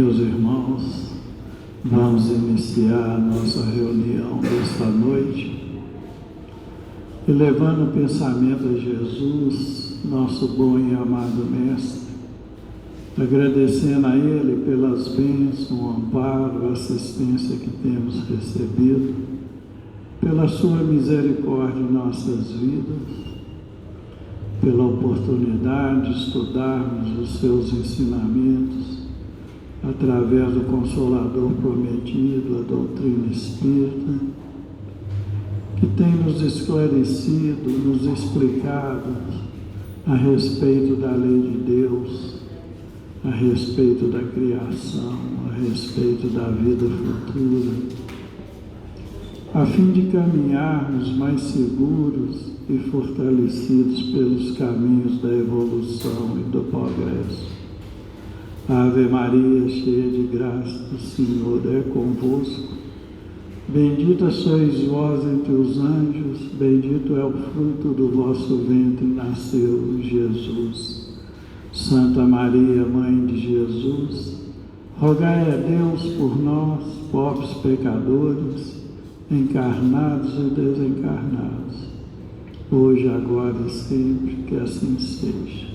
Meus irmãos, vamos iniciar a nossa reunião desta noite, elevando o pensamento a Jesus, nosso bom e amado Mestre, agradecendo a Ele pelas bênçãos, o amparo, a assistência que temos recebido, pela sua misericórdia em nossas vidas, pela oportunidade de estudarmos os seus ensinamentos, através do Consolador prometido, a doutrina espírita, que tem nos esclarecido, nos explicado a respeito da lei de Deus, a respeito da criação, a respeito da vida futura, a fim de caminharmos mais seguros e fortalecidos pelos caminhos da evolução e do progresso. Ave Maria, cheia de graça, o Senhor é convosco. Bendita sois vós entre os anjos, bendito é o fruto do vosso ventre, nasceu Jesus. Santa Maria, Mãe de Jesus, rogai a Deus por nós, pobres pecadores, encarnados e desencarnados, hoje, agora e sempre, que assim seja.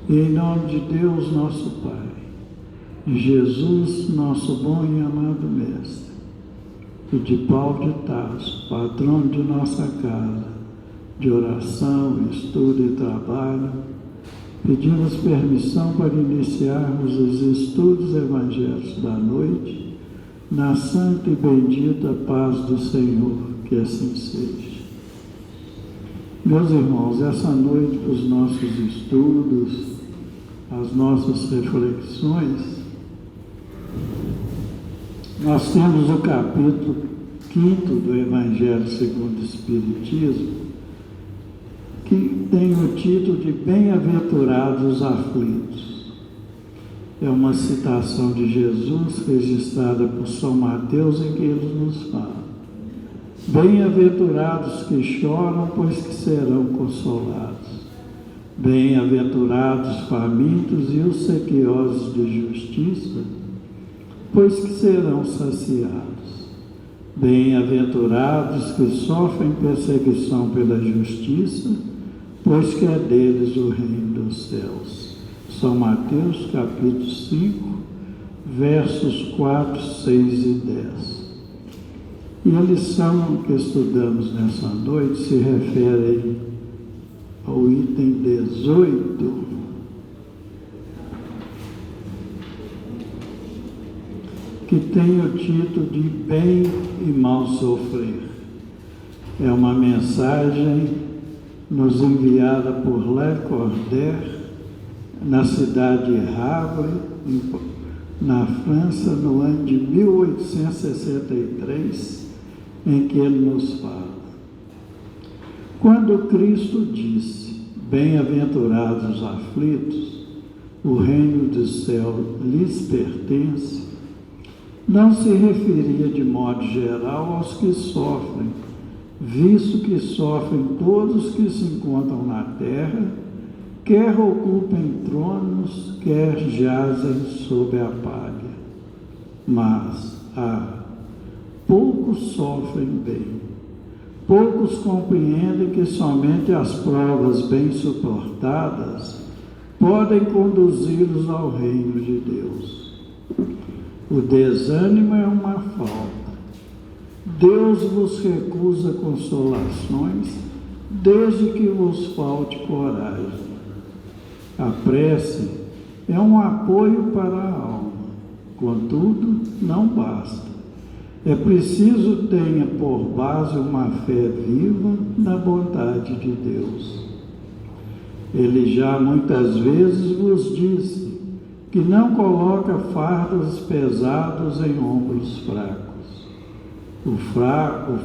E em nome de Deus, nosso Pai, de Jesus, nosso bom e amado Mestre, e de Paulo de Tarso, patrono de nossa casa, de oração, estudo e trabalho, pedimos permissão para iniciarmos os estudos evangélicos da noite, na santa e bendita paz do Senhor, que assim seja. Meus irmãos, essa noite, os nossos estudos, as nossas reflexões, nós temos o capítulo 5º do Evangelho segundo o Espiritismo, que tem o título de Bem-aventurados os aflitos. É uma citação de Jesus registrada por São Mateus, em que ele nos fala: bem-aventurados que choram, pois que serão consolados. Bem-aventurados famintos e os sequiosos de justiça, pois que serão saciados. Bem-aventurados que sofrem perseguição pela justiça, pois que é deles o reino dos céus. São Mateus, capítulo 5, versos 4, 6 e 10. E a lição que estudamos nessa noite se refere ao item 18, que tem o título de Bem e Mal Sofrer. É uma mensagem nos enviada por Le Cordaire, na cidade de Havre, na França, no ano de 1863, em que ele nos fala: quando Cristo disse, bem-aventurados os aflitos, o reino do céu lhes pertence, não se referia de modo geral aos que sofrem, visto que sofrem todos que se encontram na terra, quer ocupem tronos, quer jazem sob a palha. Mas, poucos sofrem bem. Poucos compreendem que somente as provas bem suportadas podem conduzi-los ao reino de Deus. O desânimo é uma falta. Deus vos recusa consolações, desde que vos falte coragem. A prece é um apoio para a alma, contudo, não basta. É preciso tenha por base uma fé viva na bondade de Deus. Ele já muitas vezes vos disse que não coloca fardos pesados em ombros fracos. O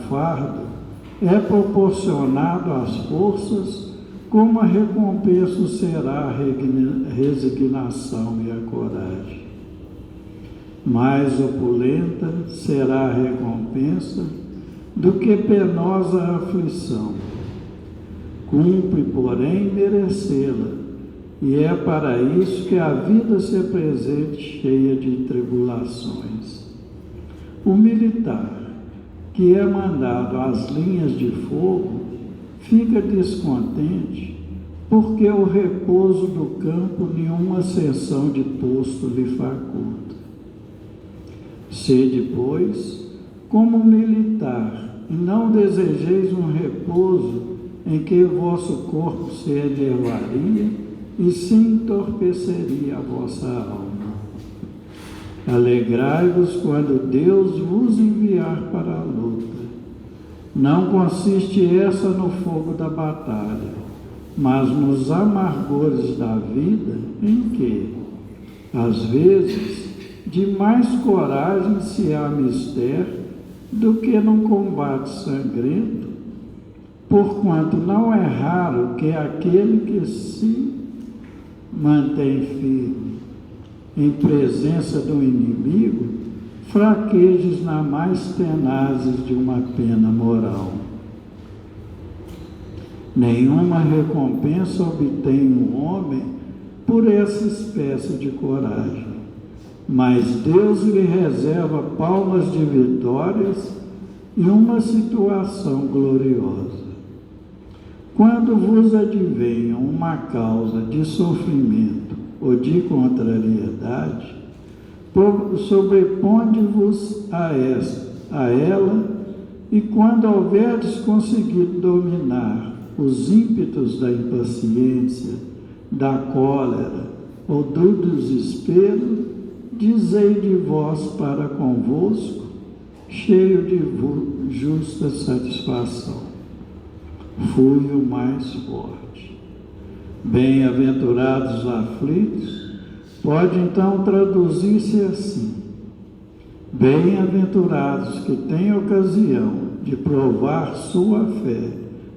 fardo é proporcionado às forças, como a recompensa será a resignação e a coragem. Mais opulenta será a recompensa do que penosa aflição. Cumpre, porém, merecê-la, e é para isso que a vida se apresenta cheia de tribulações. O militar, que é mandado às linhas de fogo, fica descontente, porque o repouso do campo nenhuma ascensão de posto lhe faculta. Sede, pois, como militar, e não desejeis um repouso em que o vosso corpo se elevaria e se entorpeceria a vossa alma. Alegrai-vos quando Deus vos enviar para a luta. Não consiste essa no fogo da batalha, mas nos amargores da vida, em que, às vezes, de mais coragem se há mister do que num combate sangrento, porquanto não é raro que aquele que se mantém firme em presença do inimigo fraquejes na mais tenazes de uma pena moral. Nenhuma recompensa obtém um homem por essa espécie de coragem, mas Deus lhe reserva palmas de vitórias e uma situação gloriosa. Quando vos advenha uma causa de sofrimento ou de contrariedade, sobreponde-vos a ela, e quando houverdes conseguido dominar os ímpetos da impaciência, da cólera ou do desespero, dizei de vós para convosco, cheio de justa satisfação: fui o mais forte. Bem-aventurados os aflitos, pode então traduzir-se assim: bem-aventurados que têm ocasião de provar sua fé,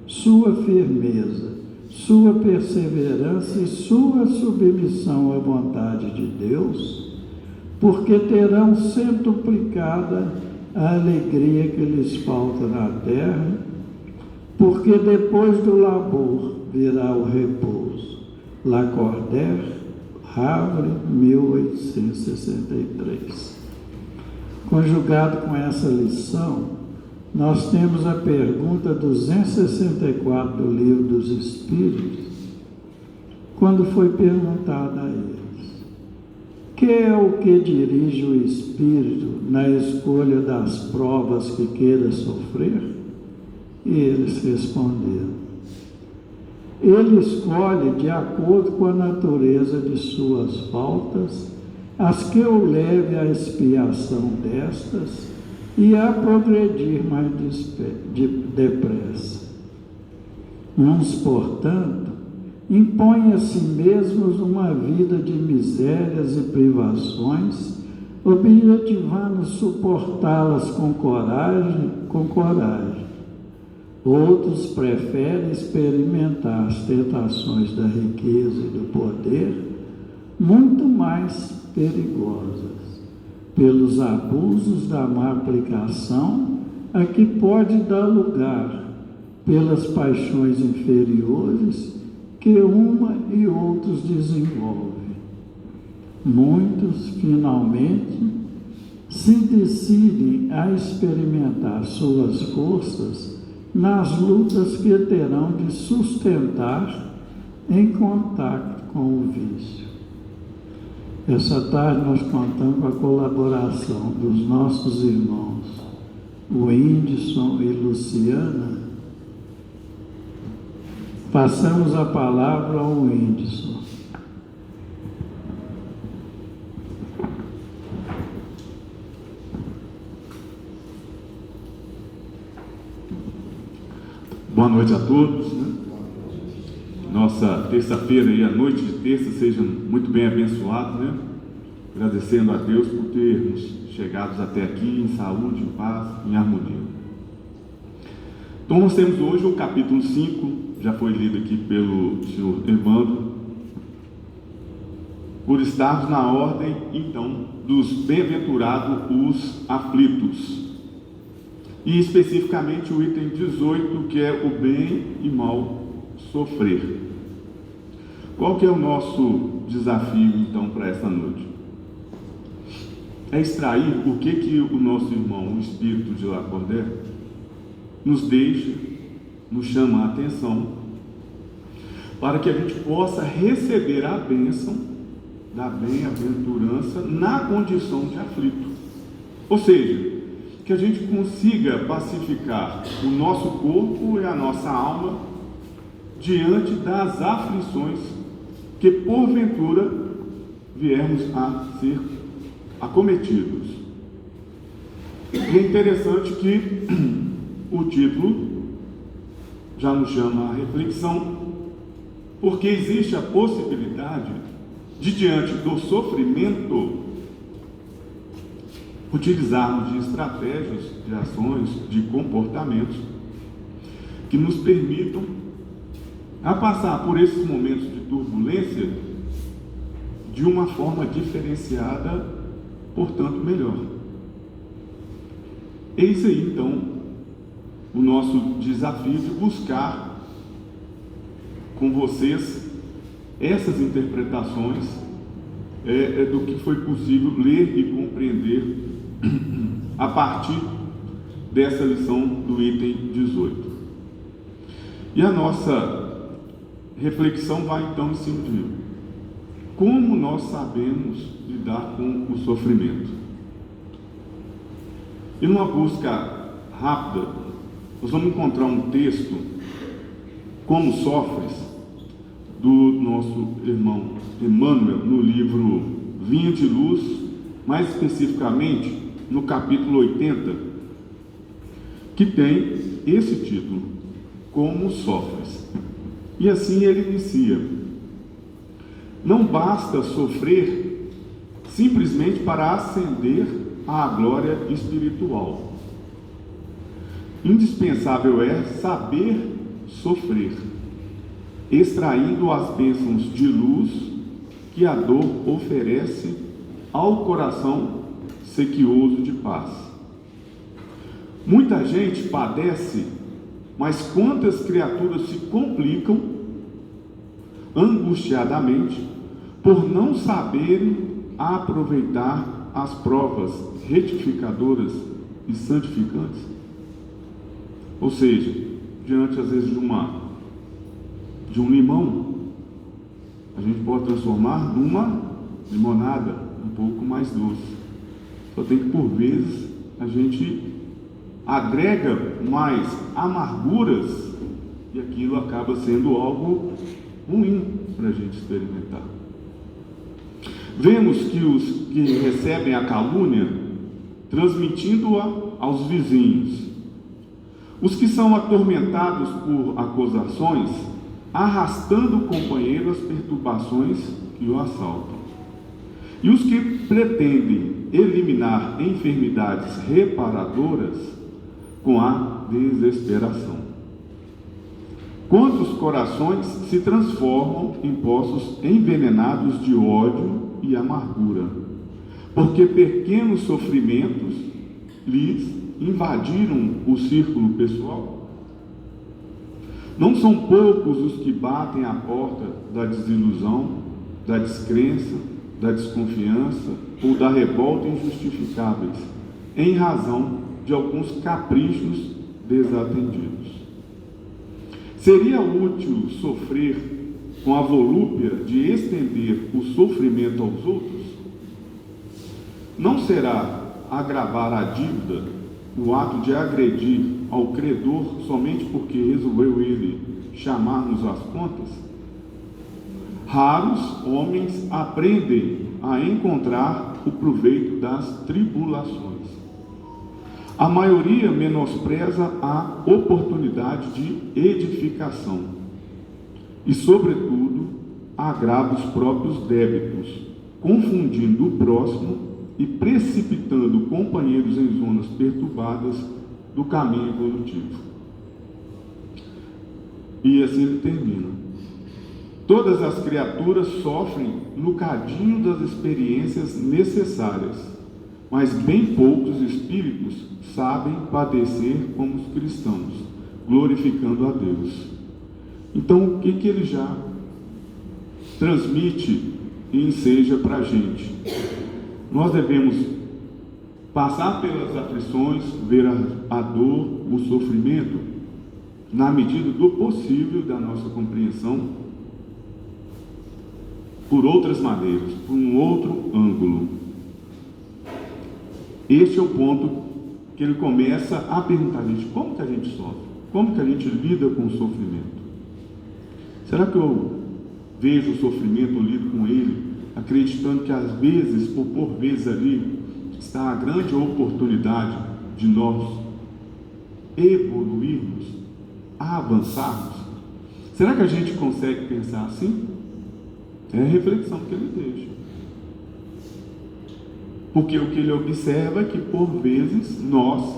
sua firmeza, sua perseverança e sua submissão à vontade de Deus, porque terão centuplicada a alegria que lhes falta na terra, porque depois do labor virá o repouso. Lacordaire, Havre, 1863. Conjugado com essa lição, nós temos a pergunta 264 do Livro dos Espíritos, quando foi perguntada a eles: que é o que dirige o espírito na escolha das provas que queira sofrer? E eles responderam: ele escolhe de acordo com a natureza de suas faltas as que o leve à expiação destas e a progredir mais depressa. Uns, portanto, impõem a si mesmos uma vida de misérias e privações, objetivando suportá-las com coragem. Outros preferem experimentar as tentações da riqueza e do poder, muito mais perigosas, pelos abusos da má aplicação a que pode dar lugar, pelas paixões inferiores que uma e outros desenvolvem. Muitos, finalmente, se decidem a experimentar suas forças nas lutas que terão de sustentar em contato com o vício. Essa tarde nós contamos com a colaboração dos nossos irmãos, o Whindersson e Luciana. Passamos a palavra ao Whindersson. Boa noite a todos, né? Nossa terça-feira e a noite de terça sejam muito bem abençoados, né? Agradecendo a Deus por termos chegado até aqui em saúde, em paz, em harmonia. Então nós temos hoje o capítulo 5, já foi lido aqui pelo senhor Evandro, por estarmos na ordem, então, dos bem-aventurados os aflitos. E especificamente o item 18, que é o bem e mal sofrer. Qual que é o nosso desafio, então, para essa noite? É extrair o que o nosso irmão, o espírito de Lacordaire, nos deixa, nos chama a atenção, para que a gente possa receber a bênção da bem-aventurança na condição de aflito. Ou seja, que a gente consiga pacificar o nosso corpo e a nossa alma diante das aflições que porventura viermos a ser acometidos. É interessante que o título já nos chama a reflexão, porque existe a possibilidade de, diante do sofrimento, utilizarmos de estratégias, de ações, de comportamentos que nos permitam a passar por esses momentos de turbulência de uma forma diferenciada, portanto melhor. Eis aí então o nosso desafio de buscar com vocês essas interpretações do que foi possível ler e compreender a partir dessa lição do item 18. E a nossa reflexão vai então em cima de como nós sabemos lidar com o sofrimento. E numa busca rápida, nós vamos encontrar um texto, Como Sofres, do nosso irmão Emmanuel, no livro Vinha de Luz, mais especificamente no capítulo 80, que tem esse título, Como Sofres. E assim ele inicia: não basta sofrer simplesmente para ascender à glória espiritual. Indispensável é saber sofrer, extraindo as bênçãos de luz que a dor oferece ao coração sequioso de paz. Muita gente padece, mas quantas criaturas se complicam angustiadamente por não saberem aproveitar as provas retificadoras e santificantes? Ou seja, diante às vezes de um limão, a gente pode transformar numa limonada um pouco mais doce. Só tem que, por vezes, a gente agrega mais amarguras e aquilo acaba sendo algo ruim para a gente experimentar. Vemos que os que recebem a calúnia, transmitindo-a aos vizinhos, os que são atormentados por acusações, arrastando o companheiro às perturbações que o assaltam, e os que pretendem eliminar enfermidades reparadoras com a desesperação. Quantos corações se transformam em poços envenenados de ódio e amargura, porque pequenos sofrimentos lhes invadiram o círculo pessoal? Não são poucos os que batem à porta da desilusão, da descrença, da desconfiança ou da revolta injustificáveis, em razão de alguns caprichos desatendidos. Seria útil sofrer com a volúpia de estender o sofrimento aos outros? Não será agravar a dívida o ato de agredir ao credor somente porque resolveu ele chamar-nos às contas? Raros homens aprendem a encontrar o proveito das tribulações. A maioria menospreza a oportunidade de edificação e, sobretudo, agrava os próprios débitos, confundindo o próximo e precipitando companheiros em zonas perturbadas do caminho evolutivo. E assim ele termina: todas as criaturas sofrem no cadinho das experiências necessárias, mas bem poucos espíritos sabem padecer como os cristãos, glorificando a Deus. Então, o que ele já transmite e enseja para a gente. Nós devemos passar pelas aflições, ver a dor, o sofrimento, na medida do possível da nossa compreensão, por outras maneiras, por um outro ângulo. Este é o ponto que ele começa a perguntar a gente: como que a gente sofre? Como que a gente lida com o sofrimento? Será que eu vejo o sofrimento, eu lido com ele, acreditando que às vezes, ou por vezes ali, está a grande oportunidade de nós evoluirmos, avançarmos? Será que a gente consegue pensar assim? É a reflexão que ele deixa. Porque o que ele observa é que, por vezes, nós,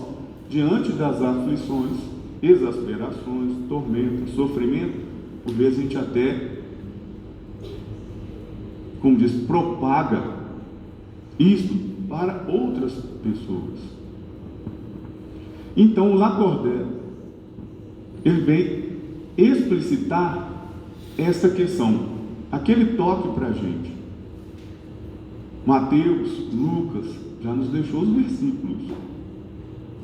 diante das aflições, exasperações, tormentos, sofrimento, por vezes a gente até, como diz, propaga isso para outras pessoas. Então, o Lacordaire, ele vem explicitar essa questão, aquele toque para a gente. Mateus, Lucas, já nos deixou os versículos.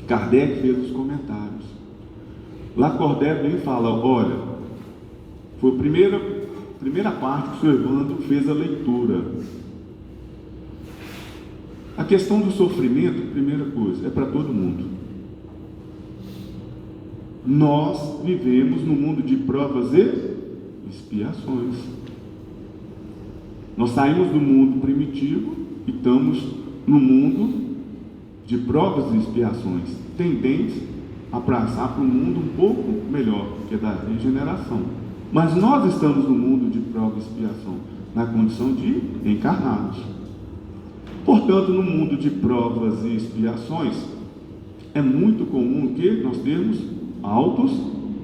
Kardec fez os comentários. Lacordaire vem e fala: olha, foi a primeira parte que o senhor Evandro fez a leitura. A questão do sofrimento, primeira coisa, é para todo mundo. Nós vivemos no mundo de provas e expiações. Nós saímos do mundo primitivo e estamos no mundo de provas e expiações, tendentes a passar para um mundo um pouco melhor, que é da regeneração. Mas nós estamos no mundo de prova e expiação, na condição de encarnados. Portanto, no mundo de provas e expiações, é muito comum que nós temos altos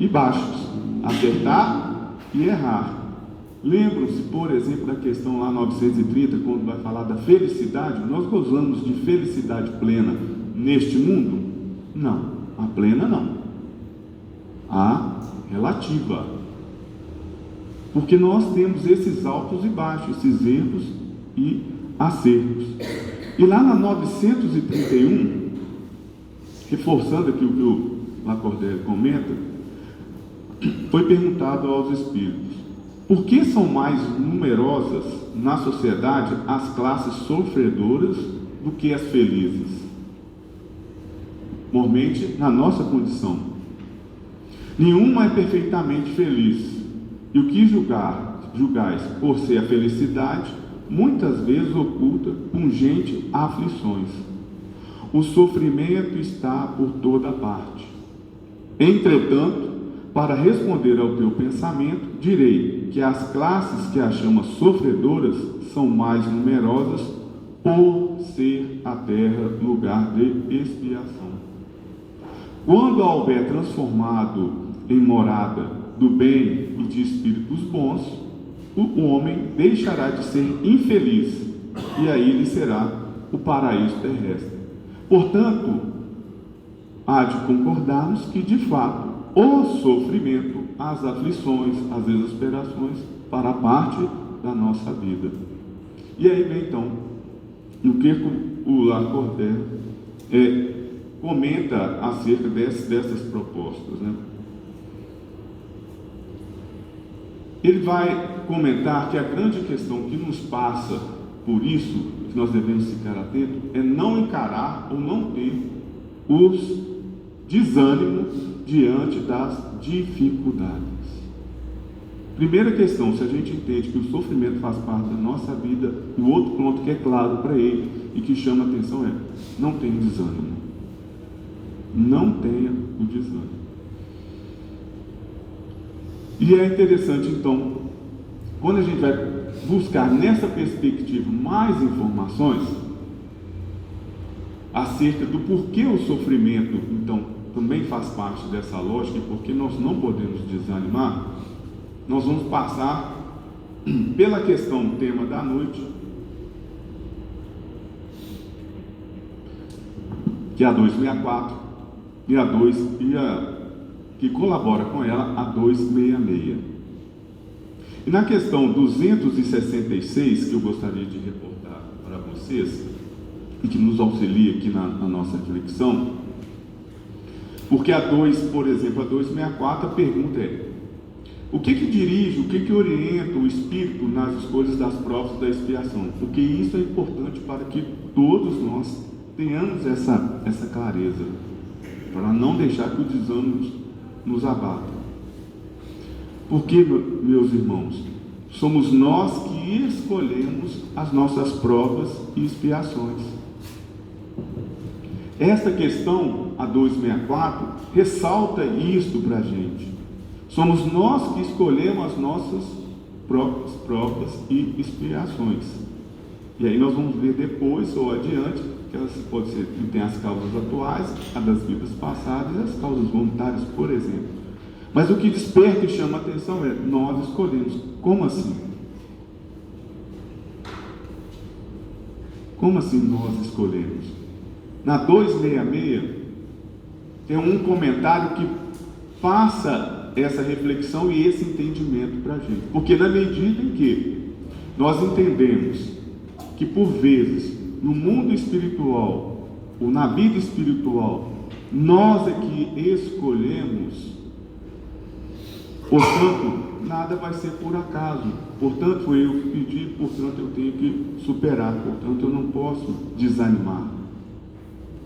e baixos, acertar e errar. Lembram-se, por exemplo, da questão lá 930, quando vai falar da felicidade? Nós gozamos de felicidade plena neste mundo? Não, a plena não. A relativa. Porque nós temos esses altos e baixos, esses erros e acertos. E lá na 931, reforçando aqui o que o Lacordaire comenta, foi perguntado aos espíritos: por que são mais numerosas na sociedade as classes sofredoras do que as felizes? Mormente na nossa condição. Nenhuma é perfeitamente feliz, e o que julgais por ser a felicidade, muitas vezes oculta pungente aflições. O sofrimento está por toda parte. Entretanto, para responder ao teu pensamento, direi que as classes que achamos sofredoras são mais numerosas por ser a terra lugar de expiação. Quando houver transformado em morada do bem e de espíritos bons, o homem deixará de ser infeliz, e aí lhe será o paraíso terrestre. Portanto, há de concordarmos que, de fato, o sofrimento, as aflições, as exasperações, fará parte da nossa vida. E aí vem então o que o Lacordaire comenta acerca dessas propostas, né? Ele vai comentar que a grande questão que nos passa por isso, que nós devemos ficar atentos, é não encarar ou não ter os desânimos diante das dificuldades. Primeira questão: se a gente entende que o sofrimento faz parte da nossa vida, o outro ponto que é claro para ele e que chama a atenção é: não tenha desânimo. Não tenha o desânimo. E é interessante, então, quando a gente vai buscar nessa perspectiva mais informações acerca do porquê o sofrimento, então, também faz parte dessa lógica, e porque nós não podemos desanimar, nós vamos passar pela questão, tema da noite, que é a 264, e a 2, que colabora com ela, a 266. E na questão 266, que eu gostaria de reportar para vocês, e que nos auxilia aqui na nossa reflexão, porque por exemplo, a 264, a pergunta é: o que dirige, o que orienta o Espírito nas escolhas das provas da expiação? Porque isso é importante para que todos nós tenhamos essa clareza, para não deixar que o desânimo nos abata. Porque, meus irmãos, somos nós que escolhemos as nossas provas e expiações. Esta questão, a 264, ressalta isto para a gente. Somos nós que escolhemos as nossas próprias provas e expiações. E aí nós vamos ver depois ou adiante que elas pode ser, tem as causas atuais, a das vidas passadas e as causas voluntárias, por exemplo. Mas o que desperta e chama a atenção é: nós escolhemos. Como assim? Como assim nós escolhemos? Na 266 tem um comentário que passa essa reflexão e esse entendimento para a gente. Porque na medida em que nós entendemos que por vezes no mundo espiritual ou na vida espiritual nós é que escolhemos, portanto nada vai ser por acaso, portanto foi eu que pedi, portanto eu tenho que superar, portanto eu não posso desanimar.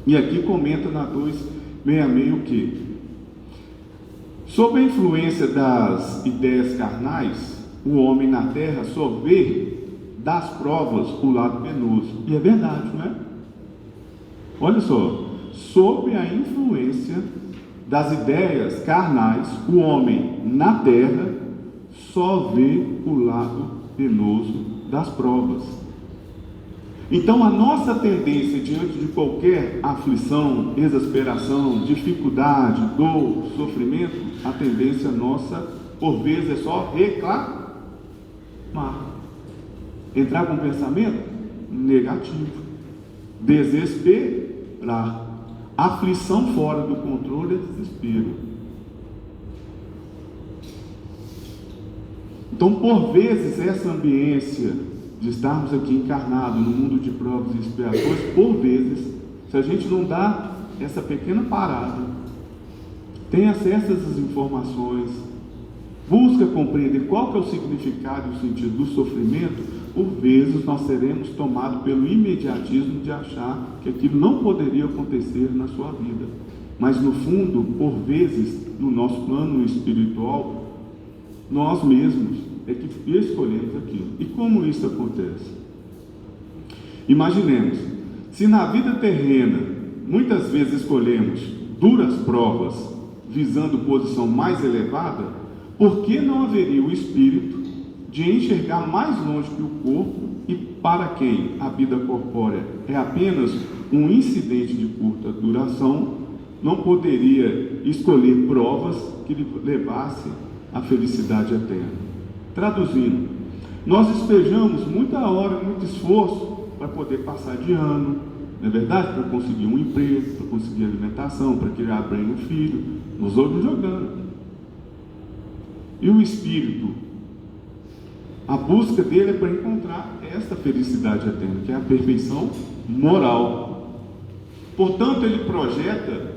E aqui comenta na 266 o que? Sob a influência das ideias carnais, o homem na terra só vê das provas o lado penoso. E é verdade, não é? Olha só, sob a influência das ideias carnais, o homem na terra só vê o lado penoso das provas. Então a nossa tendência diante de qualquer aflição, exasperação, dificuldade, dor, sofrimento, a tendência nossa, por vezes, é só reclamar. Entrar com um pensamento negativo. Desesperar. Aflição fora do controle é desespero. Então, por vezes, essa ambiência de estarmos aqui encarnados no mundo de provas e expiações, por vezes, se a gente não dá essa pequena parada, tem acesso a essas informações, busca compreender qual que é o significado e o sentido do sofrimento, por vezes nós seremos tomados pelo imediatismo de achar que aquilo não poderia acontecer na sua vida. Mas no fundo, por vezes, no nosso plano espiritual, nós mesmos é que escolhemos aquilo. E como isso acontece? Imaginemos, se na vida terrena muitas vezes escolhemos duras provas visando posição mais elevada, por que não haveria o espírito de enxergar mais longe que o corpo e para quem a vida corpórea é apenas um incidente de curta duração, não poderia escolher provas que lhe levassem à felicidade eterna? Traduzindo, nós despejamos muita hora, muito esforço para poder passar de ano, não é verdade? Para conseguir um emprego, para conseguir alimentação, para criar bem o filho, nós vamos jogando. E o espírito, a busca dele é para encontrar esta felicidade eterna, que é a perfeição moral. Portanto, ele projeta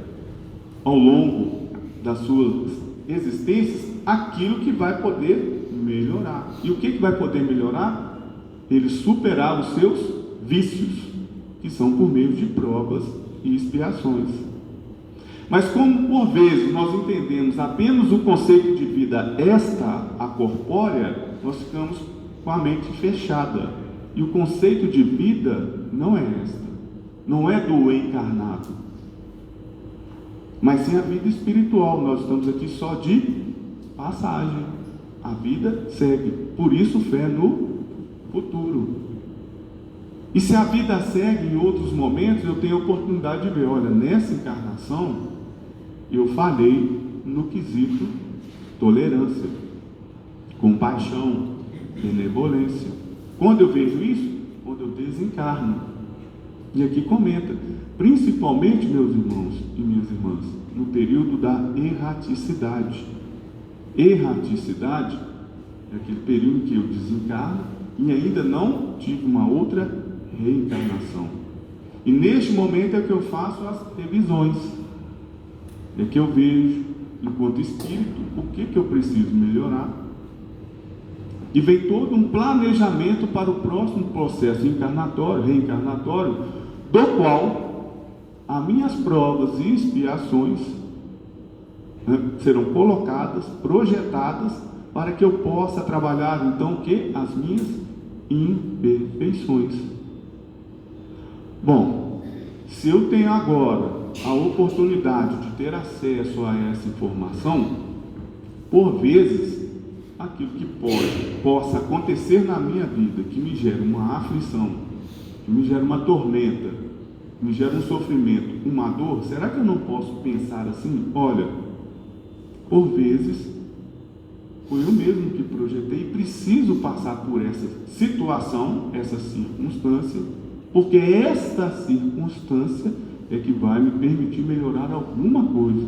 ao longo das suas existências aquilo que vai poder melhorar. E o que vai poder melhorar? Ele superar os seus vícios, que são por meio de provas e expiações. Mas como por vezes nós entendemos apenas o conceito de vida a corpórea, nós ficamos com a mente fechada. E o conceito de vida não é esta, não é do encarnado, mas sim a vida espiritual. Nós estamos aqui só de passagem. A vida segue, por isso fé no futuro. E se a vida segue em outros momentos, eu tenho a oportunidade de ver, olha, nessa encarnação eu falhei no quesito tolerância, compaixão, benevolência. Quando eu vejo isso? Quando eu desencarno. E aqui comenta, principalmente, meus irmãos e minhas irmãs, no período da erraticidade. Erraticidade é aquele período em que eu desencarno e ainda não tive uma outra reencarnação. E neste momento é que eu faço as revisões, é que eu vejo, enquanto espírito, o que eu preciso melhorar. E vem todo um planejamento para o próximo processo encarnatório, reencarnatório, do qual as minhas provas e expiações, né, serão colocadas, projetadas, para que eu possa trabalhar então o que? As minhas imperfeições. Bom, se eu tenho agora a oportunidade de ter acesso a essa informação, por vezes, aquilo que possa acontecer na minha vida, que me gera uma aflição, que me gera uma tormenta, que me gera um sofrimento, uma dor, será que eu não posso pensar assim? Olha, por vezes, foi eu mesmo que projetei e preciso passar por essa situação, essa circunstância, porque esta circunstância é que vai me permitir melhorar alguma coisa.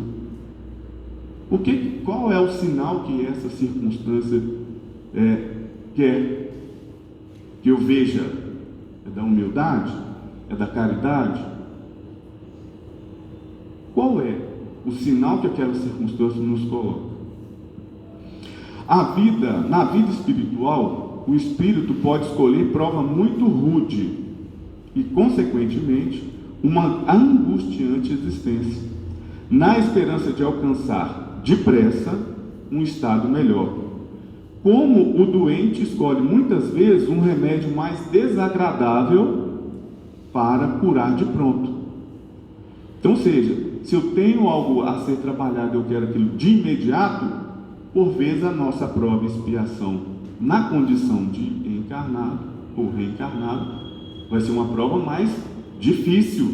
Qual é o sinal que essa circunstância quer que eu veja? É da humildade? É da caridade? Qual é o sinal que aquela circunstância nos coloca? Na vida espiritual, o espírito pode escolher prova muito rude e, consequentemente, uma angustiante existência, na esperança de alcançar depressa um estado melhor. Como o doente escolhe muitas vezes um remédio mais desagradável para curar de pronto. Então, seja, se eu tenho algo a ser trabalhado, eu quero aquilo de imediato, por vezes a nossa prova e expiação na condição de encarnado ou reencarnado vai ser uma prova mais difícil,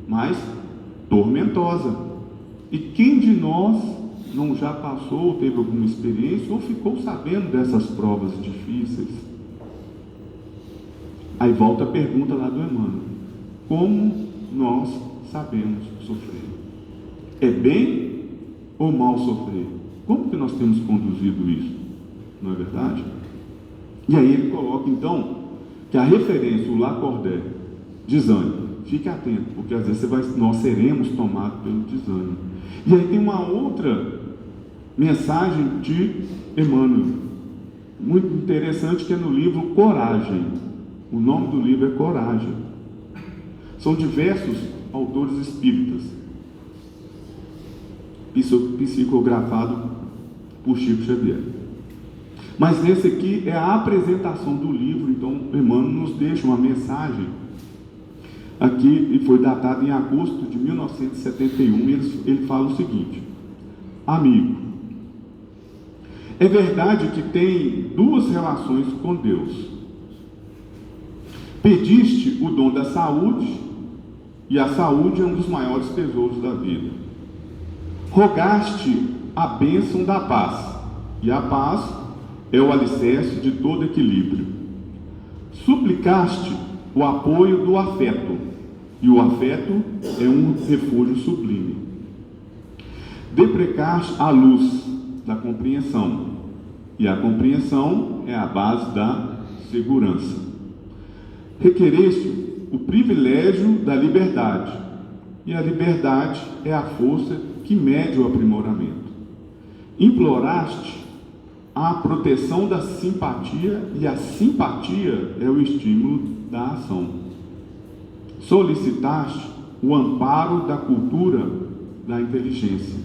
mais tormentosa. E quem de nós não já passou, teve alguma experiência ou ficou sabendo dessas provas difíceis? Aí volta a pergunta lá do Emmanuel: como nós sabemos sofrer? É bem ou mal sofrer? Como que nós temos conduzido isso? Não é verdade? E aí ele coloca então que a referência, o Lacordaire, desânimo. Fique atento, porque às vezes nós seremos tomados pelo desânimo. E aí tem uma outra mensagem de Emmanuel, muito interessante, que é no livro Coragem. O nome do livro é Coragem. São diversos autores espíritas, isso psicografado por Chico Xavier. Mas nesse aqui é a apresentação do livro. Então Emmanuel nos deixa uma mensagem aqui, e foi datado em agosto de 1971. Ele fala o seguinte: amigo, é verdade que tem duas relações com Deus. Pediste o dom da saúde, e a saúde é um dos maiores tesouros da vida. Rogaste a bênção da paz, e a paz é o alicerce de todo equilíbrio. Suplicaste o apoio do afeto, e o afeto é um refúgio sublime. Deprecaste a luz da compreensão, e a compreensão é a base da segurança. Requereste o privilégio da liberdade, e a liberdade é a força que mede o aprimoramento. Imploraste a proteção da simpatia, e a simpatia é o estímulo da ação. Solicitaste o amparo da cultura da inteligência,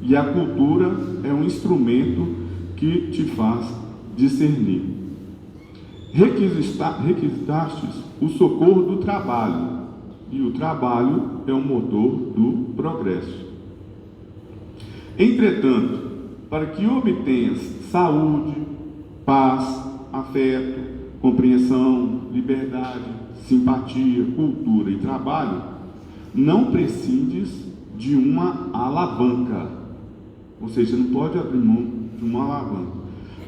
e a cultura é um instrumento que te faz discernir. Requisitastes o socorro do trabalho, e o trabalho é o motor do progresso. Entretanto, para que obtenhas saúde, paz, afeto, compreensão, liberdade, simpatia, cultura e trabalho, não prescindes de uma alavanca. Ou seja, não pode abrir mão de uma alavanca,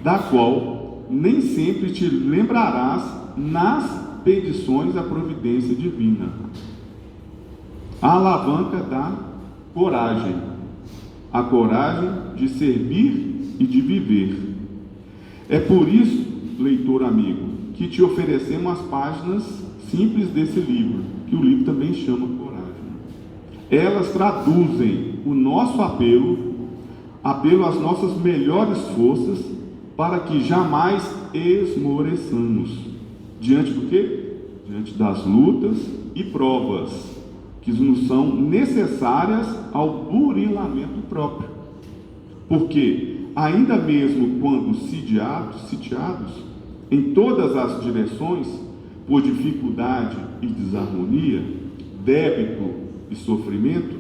da qual nem sempre te lembrarás nas petições à providência divina. A alavanca da coragem, a coragem de servir e de viver. É por isso, leitor amigo, que te oferecemos as páginas simples desse livro, que o livro também chama Coragem. Elas traduzem o nosso apelo às nossas melhores forças, para que jamais esmoreçamos. Diante do quê? Diante das lutas e provas que nos são necessárias ao burilamento próprio. Porque, ainda mesmo quando sitiados em todas as direções, por dificuldade e desarmonia, débito e sofrimento,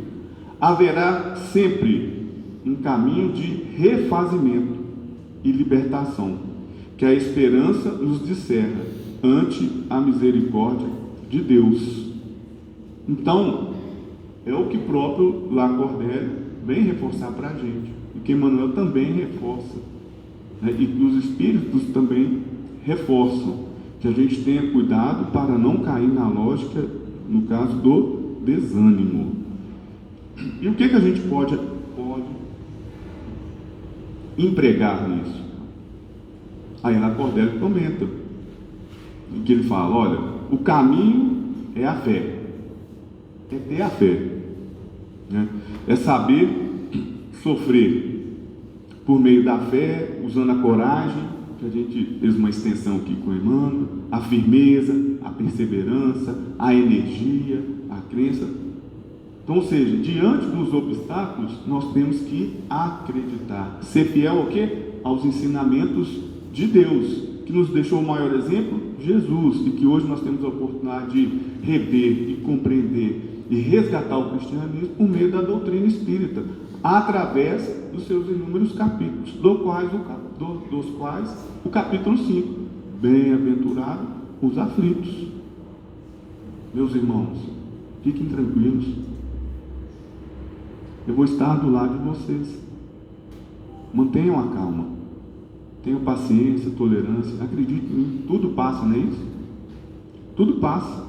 haverá sempre um caminho de refazimento e libertação, que a esperança nos descerra ante a misericórdia de Deus. Então, é o que próprio Lacordaire vem reforçar para a gente, e que Emmanuel também reforça, né? E que os Espíritos também reforçam, que a gente tenha cuidado para não cair na lógica, no caso do desânimo. E o que a gente pode empregar nisso? Aí Lacordaire comenta, em que ele fala, olha, o caminho é a fé, é ter a fé, né? É saber sofrer por meio da fé, usando a coragem, que a gente fez uma extensão aqui com o Emmanuel, a firmeza, a perseverança, a energia, a crença. Então, ou seja, diante dos obstáculos, nós temos que acreditar, ser fiel ao quê? Aos ensinamentos de Deus, que nos deixou o maior exemplo, Jesus, e que hoje nós temos a oportunidade de rever e compreender e resgatar o cristianismo por meio da doutrina espírita, através dos seus inúmeros capítulos, dos quais o capítulo 5, bem-aventurado os aflitos. Meus irmãos, fiquem tranquilos, eu vou estar do lado de vocês. Mantenham a calma, tenham paciência, tolerância, acreditem em mim, tudo passa, não é isso? Tudo passa.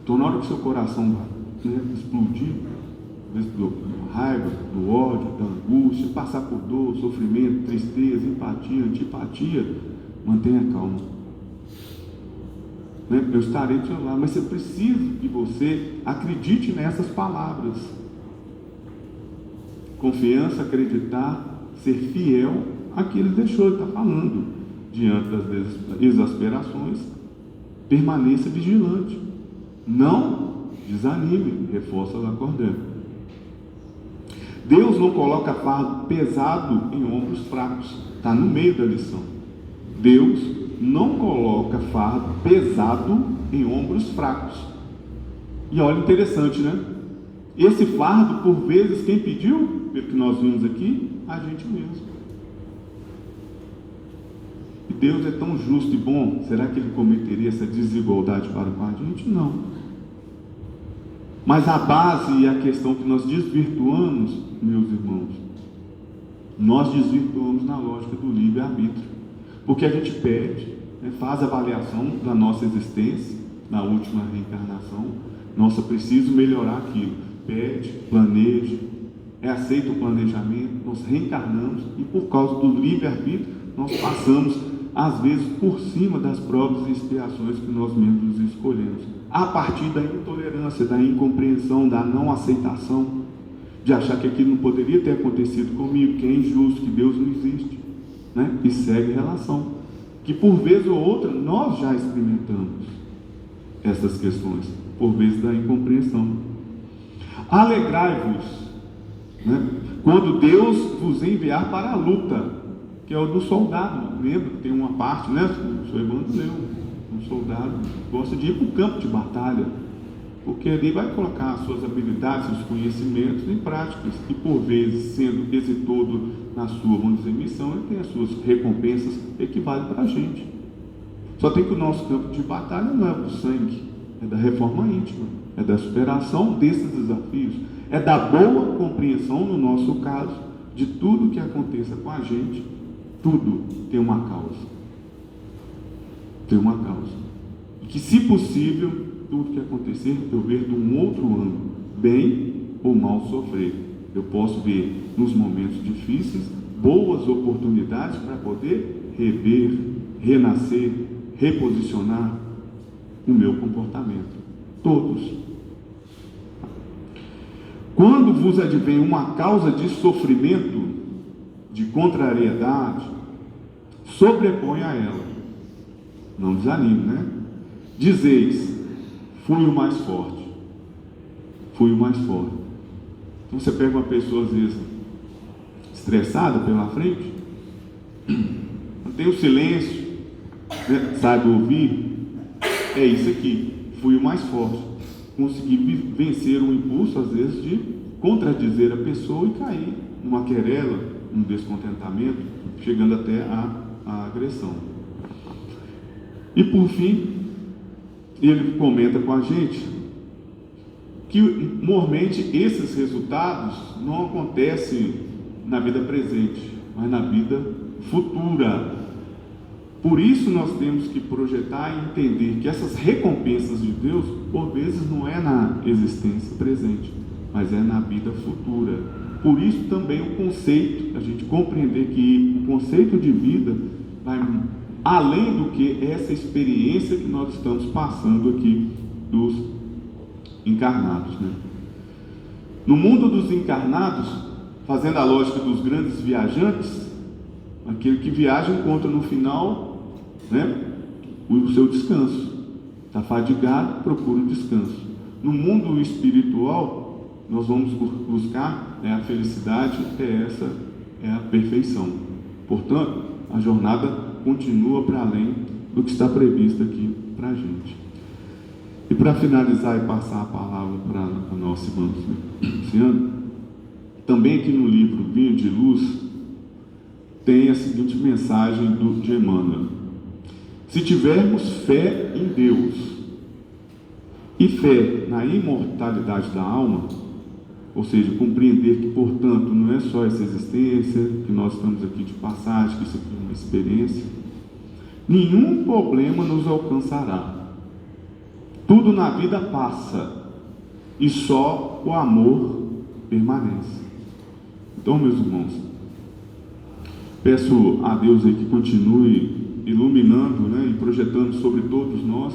Então, na hora que seu coração explodir, do raiva, do ódio, da angústia, passar por dor, sofrimento, tristeza, empatia, antipatia, mantenha calma. Eu estarei do seu lado, mas você precisa que você acredite nessas palavras. Confiança, acreditar, ser fiel àquilo que ele deixou, ele está falando. Diante das exasperações, permaneça vigilante. Não desanime, reforça Lacordaire. Deus não coloca fardo pesado em ombros fracos. Está no meio da lição. Deus não coloca fardo pesado em ombros fracos. E olha, interessante, né? Esse fardo, por vezes, quem pediu, pelo que nós vimos aqui, a gente mesmo. E Deus é tão justo e bom, será que Ele cometeria essa desigualdade para com a gente? Não. Mas a base e a questão que nós desvirtuamos, meus irmãos, nós desvirtuamos na lógica do livre-arbítrio. Porque a gente pede, faz avaliação da nossa existência, na última reencarnação, nossa, preciso melhorar aquilo. Pede, planeja, aceita o planejamento, nós reencarnamos e por causa do livre-arbítrio, nós passamos, às vezes, por cima das provas e expiações que nós mesmos escolhemos. A partir da intolerância, da incompreensão, da não aceitação, de achar que aquilo não poderia ter acontecido comigo, que é injusto, que Deus não existe, né? E segue relação, que por vez ou outra nós já experimentamos essas questões, por vezes da incompreensão. Alegrai-vos, né? Quando Deus vos enviar para a luta, que é o do soldado. Lembra que tem uma parte, né? O senhor Evandro leu, um soldado gosta de ir para o campo de batalha, porque ali vai colocar as suas habilidades, seus conhecimentos em práticas, e por vezes, sendo exitoso na sua, vamos dizer, missão, ele tem as suas recompensas, equivale para a gente. Só tem que o nosso campo de batalha não é do sangue, é da reforma íntima, é da superação desses desafios, é da boa compreensão, no nosso caso, de tudo que aconteça com a gente. Tudo tem uma causa. Tem uma causa. E que, se possível, tudo que acontecer, eu ver de um outro ângulo, bem ou mal sofrer. Eu posso ver nos momentos difíceis boas oportunidades para poder rever, renascer, reposicionar o meu comportamento. Todos. Quando vos advém uma causa de sofrimento, de contrariedade, sobrepõe a ela. Não desanime, né? Dizeis: fui o mais forte. Fui o mais forte. Então você pega uma pessoa às vezes estressada pela frente, mantém o silêncio, né? Sabe ouvir. É isso aqui. Fui o mais forte. Consegui vencer um impulso às vezes de contradizer a pessoa e cair numa querela, um descontentamento, chegando até a agressão. E por fim, ele comenta com a gente que normalmente esses resultados não acontecem na vida presente, mas na vida futura. Por isso nós temos que projetar e entender que essas recompensas de Deus, por vezes, não é na existência presente, mas é na vida futura. Por isso também o conceito, a gente compreender que o conceito de vida vai além do que essa experiência que nós estamos passando aqui dos encarnados, né? No mundo dos encarnados, fazendo a lógica dos grandes viajantes, aquele que viaja encontra no final, né, o seu descanso. Está fadigado, procura um descanso. No mundo espiritual, nós vamos buscar a felicidade, é a perfeição. Portanto, a jornada continua para além do que está previsto aqui para a gente. E para finalizar e passar a palavra para a nossa irmã Luciana, também aqui no livro Vinho de Luz, tem a seguinte mensagem de Emmanuel: se tivermos fé em Deus e fé na imortalidade da alma, ou seja, compreender que, portanto, não é só essa existência, que nós estamos aqui de passagem, que isso aqui é uma experiência, nenhum problema nos alcançará. Tudo na vida passa e só o amor permanece. Então, meus irmãos, peço a Deus aí que continue iluminando, né, e projetando sobre todos nós,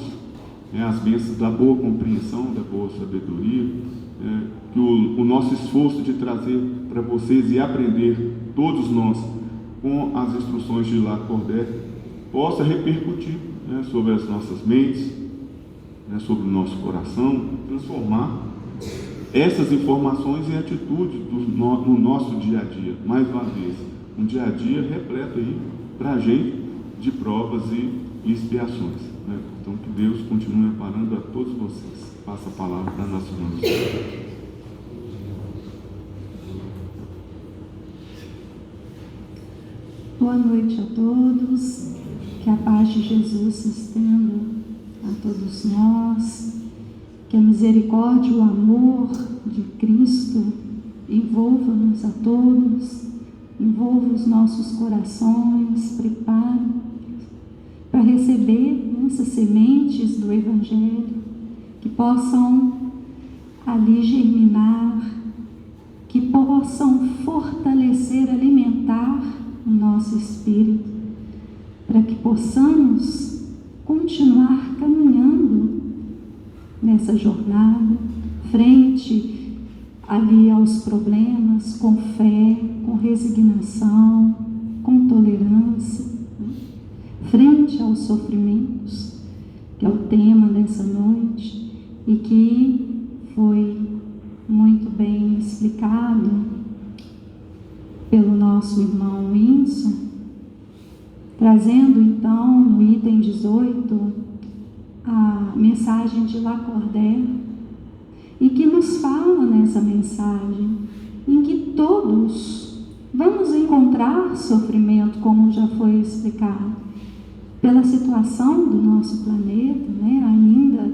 né, as bênçãos da boa compreensão, da boa sabedoria, que o nosso esforço de trazer para vocês e aprender, todos nós, com as instruções de Lacordaire, possa repercutir, né, sobre as nossas mentes, né, sobre o nosso coração, transformar essas informações em atitudes no nosso dia a dia. Mais uma vez, um dia a dia repleto aí para a gente de provas e expiações, né? Então que Deus continue amparando a todos vocês. Passa a palavra para a nossa irmã. Boa noite a todos, que a paz de Jesus se estenda a todos nós, que a misericórdia e o amor de Cristo envolva-nos a todos, envolva os nossos corações, prepare para receber essas sementes do Evangelho, que possam ali germinar, que possam fortalecer, alimentar o nosso espírito, para que possamos continuar caminhando nessa jornada, frente ali aos problemas, com fé, com resignação, com tolerância, frente aos sofrimentos, que é o tema dessa noite, e que foi muito bem explicado pelo nosso irmão Winson, trazendo então no item 18 a mensagem de Lacordaire, e que nos fala nessa mensagem em que todos vamos encontrar sofrimento, como já foi explicado, pela situação do nosso planeta, né, ainda.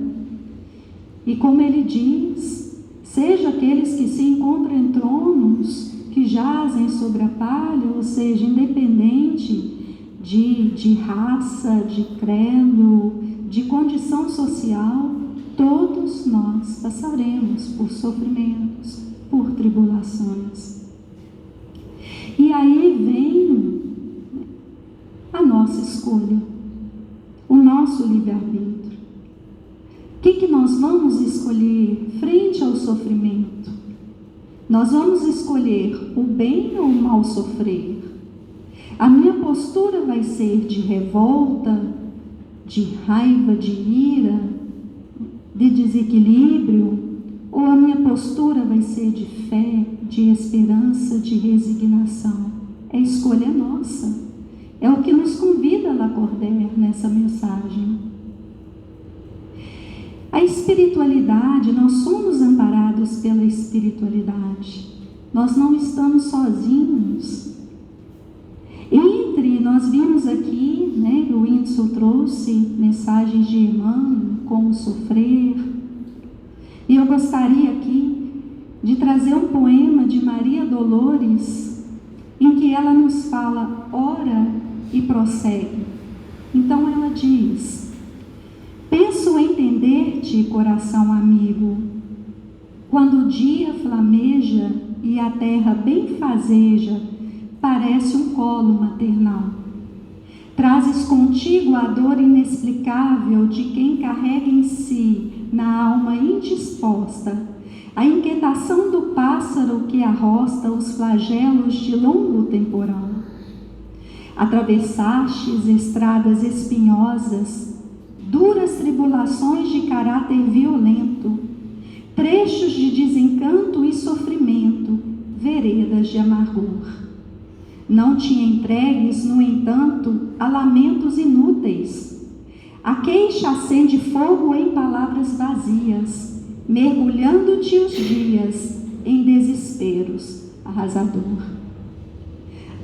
E como ele diz, seja aqueles que se encontram em tronos, que jazem sobre a palha, ou seja, independente de raça, de credo, de condição social, todos nós passaremos por sofrimentos, por tribulações. E aí vem a nossa escolha, o nosso livre-arbítrio. O que nós vamos escolher frente ao sofrimento? Nós vamos escolher o bem ou o mal sofrer? A minha postura vai ser de revolta, de raiva, de ira, de desequilíbrio? Ou a minha postura vai ser de fé, de esperança, de resignação? É escolha nossa. É o que nos convida Lacordaire nessa mensagem. A espiritualidade, nós somos amparados pela espiritualidade. Nós não estamos sozinhos. Nós vimos aqui, né, o Whindersson trouxe mensagens de Emmanuel, como sofrer. E eu gostaria aqui de trazer um poema de Maria Dolores, em que ela nos fala, ora e prossegue. Então ela diz: penso entender-te, coração amigo, quando o dia flameja e a terra benfazeja, parece um colo maternal. Trazes contigo a dor inexplicável de quem carrega em si, na alma indisposta, a inquietação do pássaro que arrosta os flagelos de longo temporal. Atravessastes estradas espinhosas, duras tribulações de caráter violento, trechos de desencanto e sofrimento, veredas de amargor. Não te entregues, no entanto, a lamentos inúteis. A queixa acende fogo em palavras vazias, mergulhando-te os dias em desesperos arrasador.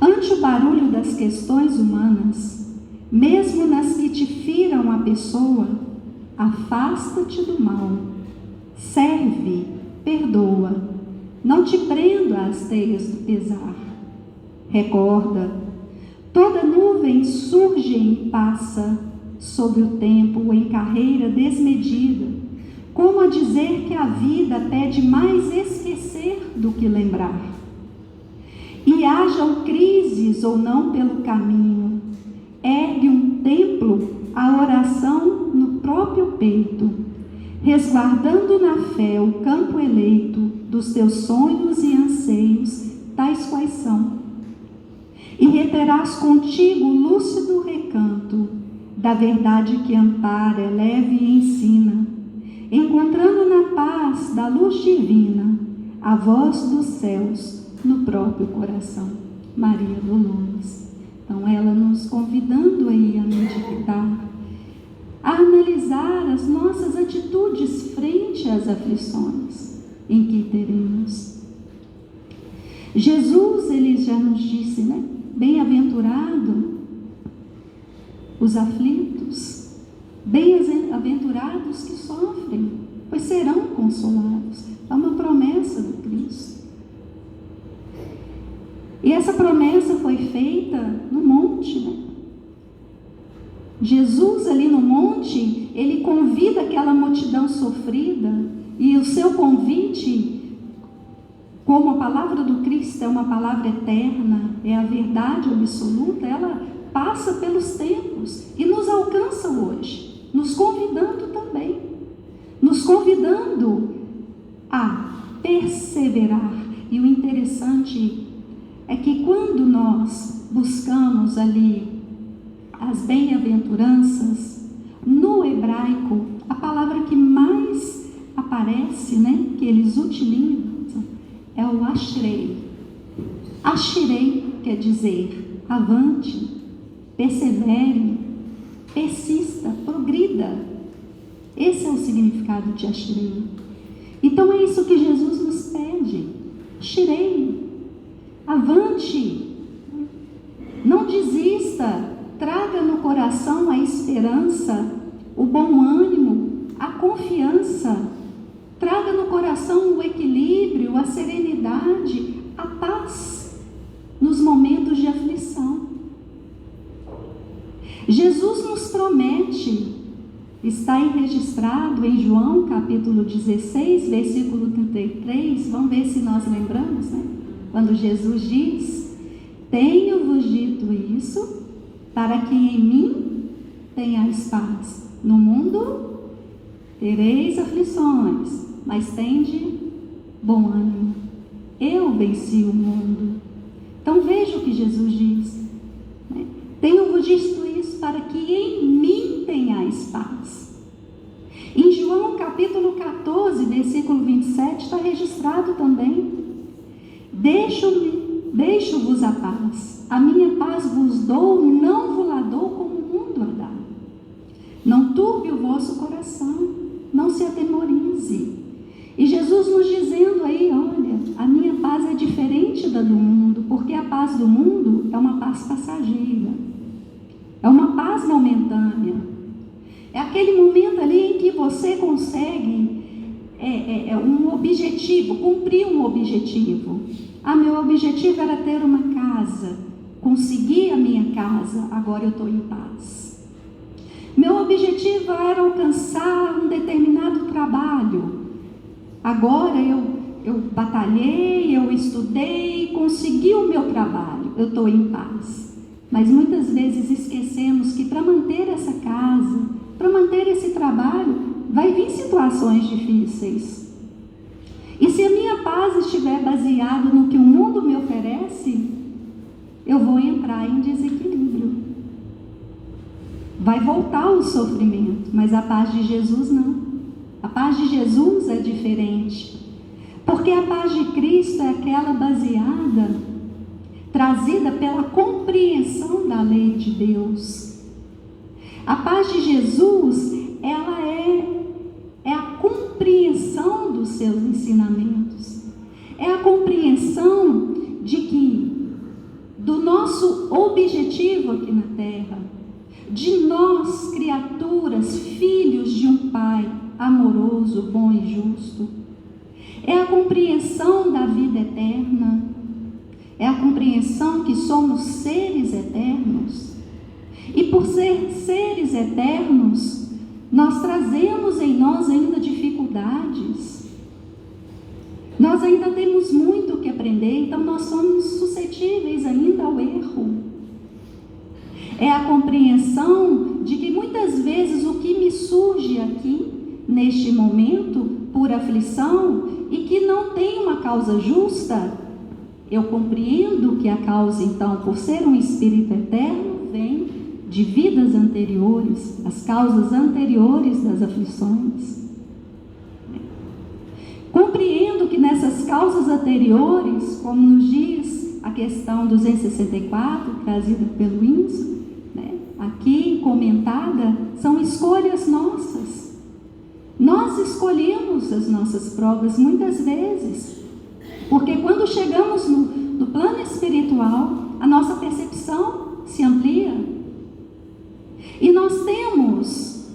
Ante o barulho das questões humanas, mesmo nas que te firam a pessoa, afasta-te do mal. Serve, perdoa, não te prenda às teias do pesar. Recorda, toda nuvem surge e passa sobre o tempo em carreira desmedida, como a dizer que a vida pede mais esquecer do que lembrar. E hajam crises ou não pelo caminho, ergue um templo a oração no próprio peito, resguardando na fé o campo eleito dos teus sonhos e anseios, tais quais são. E reterás contigo o lúcido recanto da verdade que ampara, eleva e ensina, encontrando na paz da luz divina a voz dos céus no próprio coração. Maria Dolores. Então ela nos convidando aí a meditar, a analisar as nossas atitudes frente às aflições em que teremos. Jesus, ele já nos disse, né? Bem-aventurado os aflitos, bem-aventurados que sofrem, pois serão consolados. É uma promessa do Cristo. E essa promessa foi feita no monte, né? Jesus ali no monte, ele convida aquela multidão sofrida, e o seu convite, como a palavra do Cristo é uma palavra eterna, é a verdade absoluta, ela passa pelos tempos e nos alcança hoje, nos convidando também, nos convidando a perseverar. E o interessante é que quando nós buscamos ali as bem-aventuranças, no hebraico, a palavra que mais aparece, né, que eles utilizam, é o ashrei. Ashrei quer dizer avante, persevere, persista, progrida. Esse é o significado de ashrei. Então é isso que Jesus nos pede. Ashrei, avante, não desista, traga no coração a esperança, o bom ânimo, a confiança. Traga no coração o equilíbrio, a serenidade, a paz nos momentos de aflição. Jesus nos promete, está aí registrado em João capítulo 16, versículo 33, vamos ver se nós lembramos, né? Quando Jesus diz tenho-vos dito isso, para que em mim tenhais paz. No mundo tereis aflições, mas tende bom ânimo. Eu venci o mundo. Então veja o que Jesus diz, né? Tenho-vos dito isso para que em mim tenhais paz. Em João capítulo 14, versículo 27, está registrado também: deixo-vos a paz, a minha paz vos dou, não vos la dou como o mundo a dá. Não turbe o vosso coração, não se atemorize. E Jesus nos dizendo aí, olha, a minha paz é diferente da do mundo, porque a paz do mundo é uma paz passageira, é uma paz momentânea, é aquele momento ali em que você consegue um objetivo, cumprir um objetivo. Meu objetivo era ter uma casa, consegui a minha casa, agora eu estou em paz. Meu objetivo era alcançar um determinado trabalho, agora eu batalhei, eu estudei, consegui o meu trabalho, eu estou em paz. Mas muitas vezes esquecemos que para manter essa casa, para manter esse trabalho, vai vir situações difíceis. E se a minha paz estiver baseada no que o mundo me oferece, eu vou entrar em desequilíbrio. Vai voltar o sofrimento, mas a paz de Jesus não. A paz de Jesus é diferente, porque a paz de Cristo é aquela baseada, trazida pela compreensão da lei de Deus. A paz de Jesus, ela é a compreensão dos seus ensinamentos, é a compreensão de que, do nosso objetivo aqui na terra, de nós, criaturas, filhos de um Pai amoroso, bom e justo, é a compreensão da vida eterna, é a compreensão que somos seres eternos, e por ser seres eternos, nós trazemos em nós ainda dificuldades, nós ainda temos muito o que aprender, então nós somos suscetíveis ainda ao erro. É a compreensão de que muitas vezes o que me surge aqui, neste momento, por aflição, e que não tem uma causa justa, eu compreendo que a causa, então, por ser um espírito eterno, vem de vidas anteriores, as causas anteriores das aflições. Compreendo que nessas causas anteriores, como nos diz a questão 264, trazida pelo Índio, aqui comentada, são escolhas nossas. Nós escolhemos as nossas provas muitas vezes, porque quando chegamos no plano espiritual, a nossa percepção se amplia, e nós temos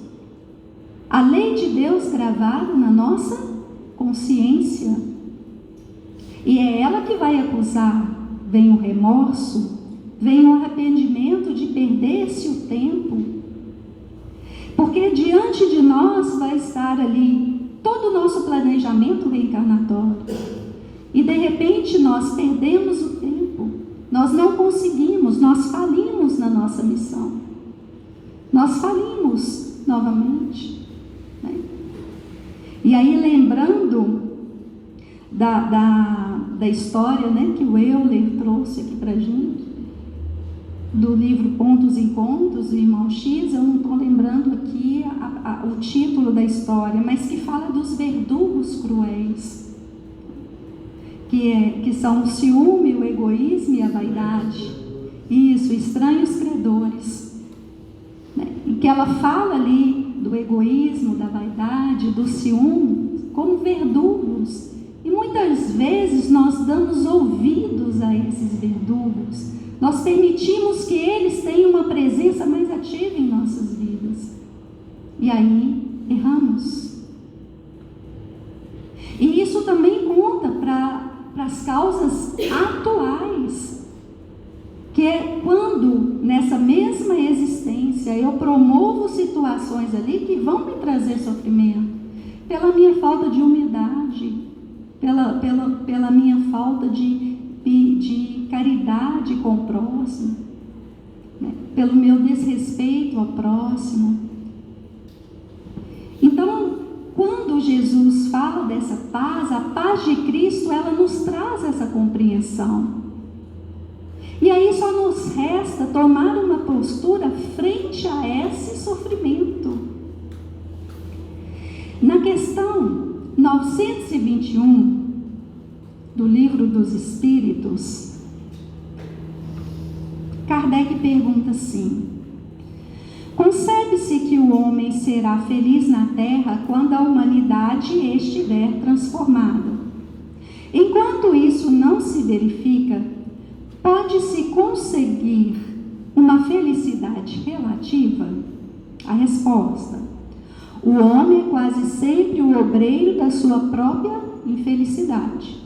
a lei de Deus gravada na nossa consciência, e é ela que vai acusar. Vem o remorso, vem o arrependimento de perder-se o tempo, porque diante de nós vai estar ali todo o nosso planejamento reencarnatório, e de repente nós perdemos o tempo, nós não conseguimos, nós falimos na nossa missão, nós falimos novamente, né? E aí, lembrando da história, né, que o Euler trouxe aqui para a gente, do livro Pontos e Encontros, do irmão X, eu não estou lembrando aqui o título da história, mas que fala dos verdugos cruéis, que são o ciúme, o egoísmo e a vaidade. Isso, estranhos credores, né? E que ela fala ali do egoísmo, da vaidade, do ciúme, como verdugos. E muitas vezes nós damos ouvidos a esses verdugos, nós permitimos que eles tenham uma presença mais ativa em nossas vidas, e aí erramos. E isso também conta para as causas atuais, que é quando nessa mesma existência eu promovo situações ali que vão me trazer sofrimento, pela minha falta de humildade, pela minha falta de caridade com o próximo, né? Pelo meu desrespeito ao próximo. Então, quando Jesus fala dessa paz, a paz de Cristo, ela nos traz essa compreensão. E aí só nos resta tomar uma postura frente a esse sofrimento. Na questão 921 do Livro dos Espíritos, Kardec pergunta assim: concebe-se que o homem será feliz na Terra quando a humanidade estiver transformada. Enquanto isso não se verifica, pode-se conseguir uma felicidade relativa? A resposta: o homem é quase sempre o obreiro da sua própria infelicidade.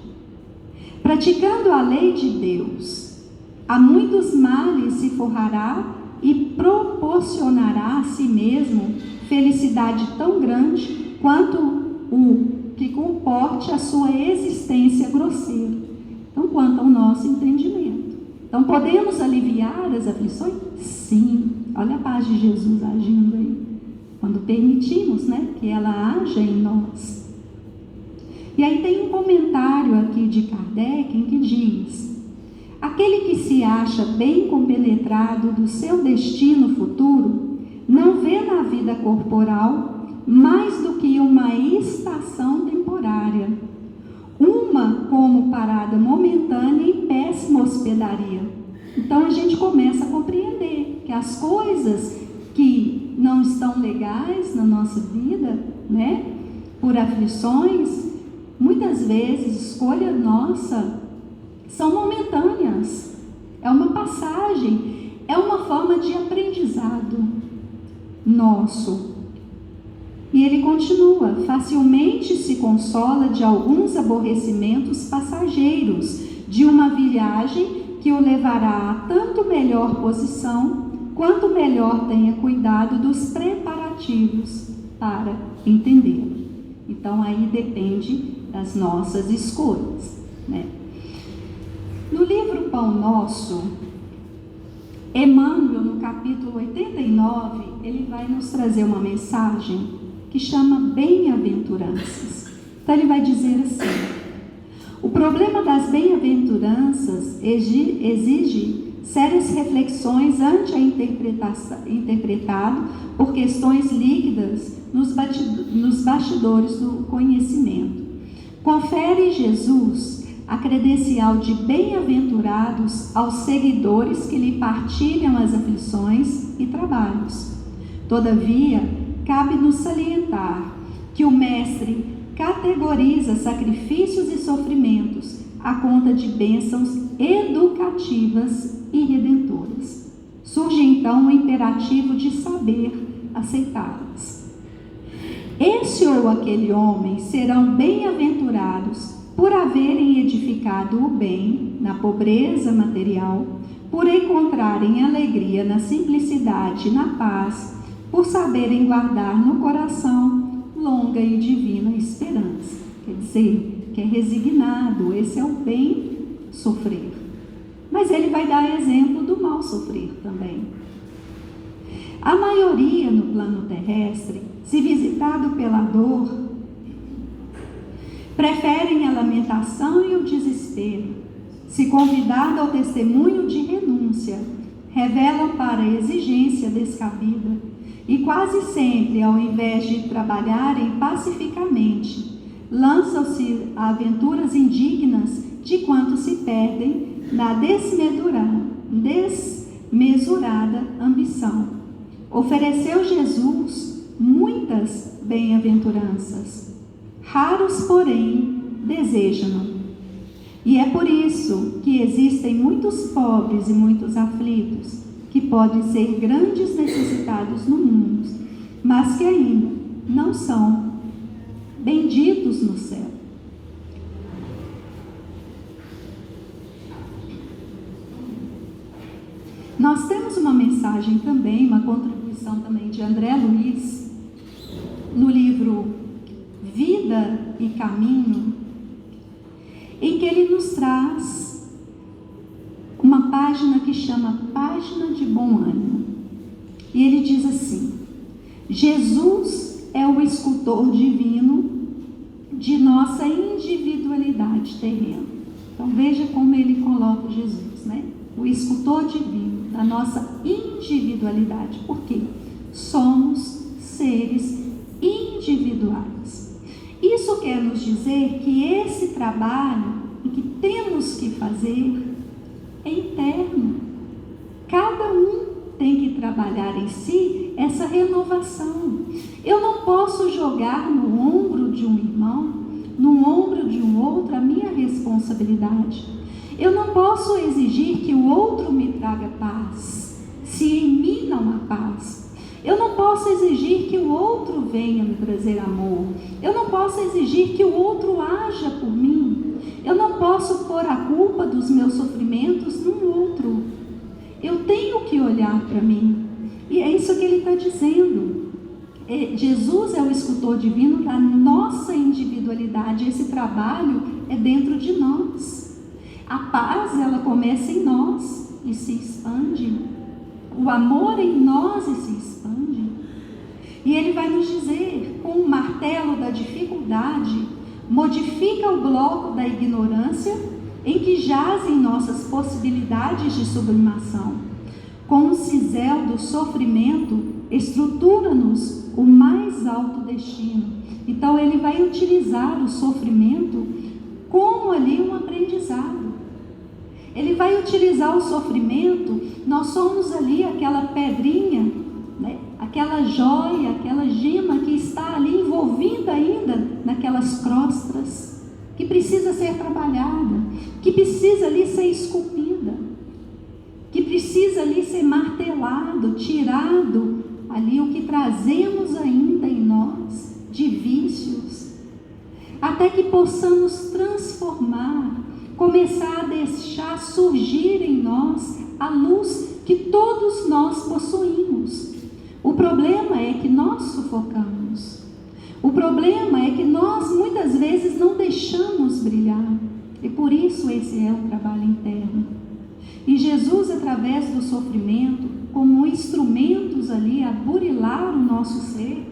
Praticando a lei de Deus, a muitos males se forrará e proporcionará a si mesmo felicidade tão grande quanto o que comporte a sua existência grosseira. Então, quanto ao nosso entendimento. Então, podemos aliviar as aflições? Sim. Olha a paz de Jesus agindo aí. Quando permitimos, né, que ela haja em nós. E aí tem um comentário aqui de Kardec em que diz: aquele que se acha bem compenetrado do seu destino futuro, não vê na vida corporal mais do que uma estação temporária, uma como parada momentânea e péssima hospedaria. Então a gente começa a compreender que as coisas que não estão legais na nossa vida, né, por aflições, muitas vezes, escolha nossa, são momentâneas. É uma passagem, é uma forma de aprendizado nosso. E ele continua: facilmente se consola de alguns aborrecimentos passageiros, de uma viagem que o levará a tanto melhor posição, quanto melhor tenha cuidado dos preparativos para entender. Então aí depende das nossas escolhas, né? No livro Pão Nosso, Emmanuel, no capítulo 89, ele vai nos trazer uma mensagem que chama bem-aventuranças. Então ele vai dizer assim: o problema das bem-aventuranças exige sérias reflexões ante a interpretado por questões líquidas nos bastidores do conhecimento. Confere Jesus a credencial de bem-aventurados aos seguidores que lhe partilham as aflições e trabalhos. Todavia, cabe-nos salientar que o Mestre categoriza sacrifícios e sofrimentos à conta de bênçãos educativas e redentoras. Surge então o imperativo de saber aceitá-las. Esse ou aquele homem serão bem-aventurados por haverem edificado o bem na pobreza material, por encontrarem alegria na simplicidade e na paz, por saberem guardar no coração longa e divina esperança. Quer dizer, que é resignado, esse é o bem sofrer. Mas ele vai dar exemplo do mal sofrer também. A maioria no plano terrestre, se visitado pela dor, preferem a lamentação e o desespero. Se convidado ao testemunho de renúncia, revelam para a exigência descabida e quase sempre, ao invés de trabalharem pacificamente, lançam-se a aventuras indignas de quanto se perdem na desmesurada ambição. Ofereceu Jesus muitas bem-aventuranças, raros, porém, desejam-no. E é por isso que existem muitos pobres e muitos aflitos, que podem ser grandes necessitados no mundo, mas que ainda não são benditos no céu. Nós temos uma mensagem também, uma contribuição também de André Luiz, no livro Vida e Caminho, em que ele nos traz uma página que chama Página de Bom Ânimo. E ele diz assim: Jesus é o escultor divino de nossa individualidade terrena. Então veja como ele coloca Jesus, né? O escultor divino da nossa individualidade. Por quê? Somos seres individuais. Isso quer nos dizer que esse trabalho que temos que fazer é interno. Cada um tem que trabalhar em si essa renovação. Eu não posso jogar no ombro de um irmão, no ombro de um outro, a minha responsabilidade. Eu não posso exigir que o outro me traga paz, se em mim não há paz. Eu não posso exigir que o outro venha me trazer amor. Eu não posso exigir que o outro haja por mim. Eu não posso pôr a culpa dos meus sofrimentos no outro. Eu tenho que olhar para mim. E é isso que ele está dizendo. Jesus é o escultor divino da nossa individualidade. Esse trabalho é dentro de nós. A paz, ela começa em nós e se expande. O amor em nós e se expande. E ele vai nos dizer, com o martelo da dificuldade, modifica o bloco da ignorância em que jazem nossas possibilidades de sublimação. Com o cisel do sofrimento, estrutura-nos o mais alto destino. Então ele vai utilizar o sofrimento como ali um aprendizado. Ele vai utilizar o sofrimento, nós somos ali aquela pedrinha, né? Aquela joia, aquela gema que está ali envolvida ainda naquelas crostras, que precisa ser trabalhada, que precisa ali ser esculpida, que precisa ali ser martelado, tirado ali o que trazemos ainda em nós, de vícios, até que possamos transformar, começar a deixar surgir em nós a luz que todos nós possuímos. O problema é que nós sufocamos. O problema é que nós muitas vezes não deixamos brilhar. E por isso esse é o trabalho interno. E Jesus, através do sofrimento, como instrumentos ali a burilar o nosso ser,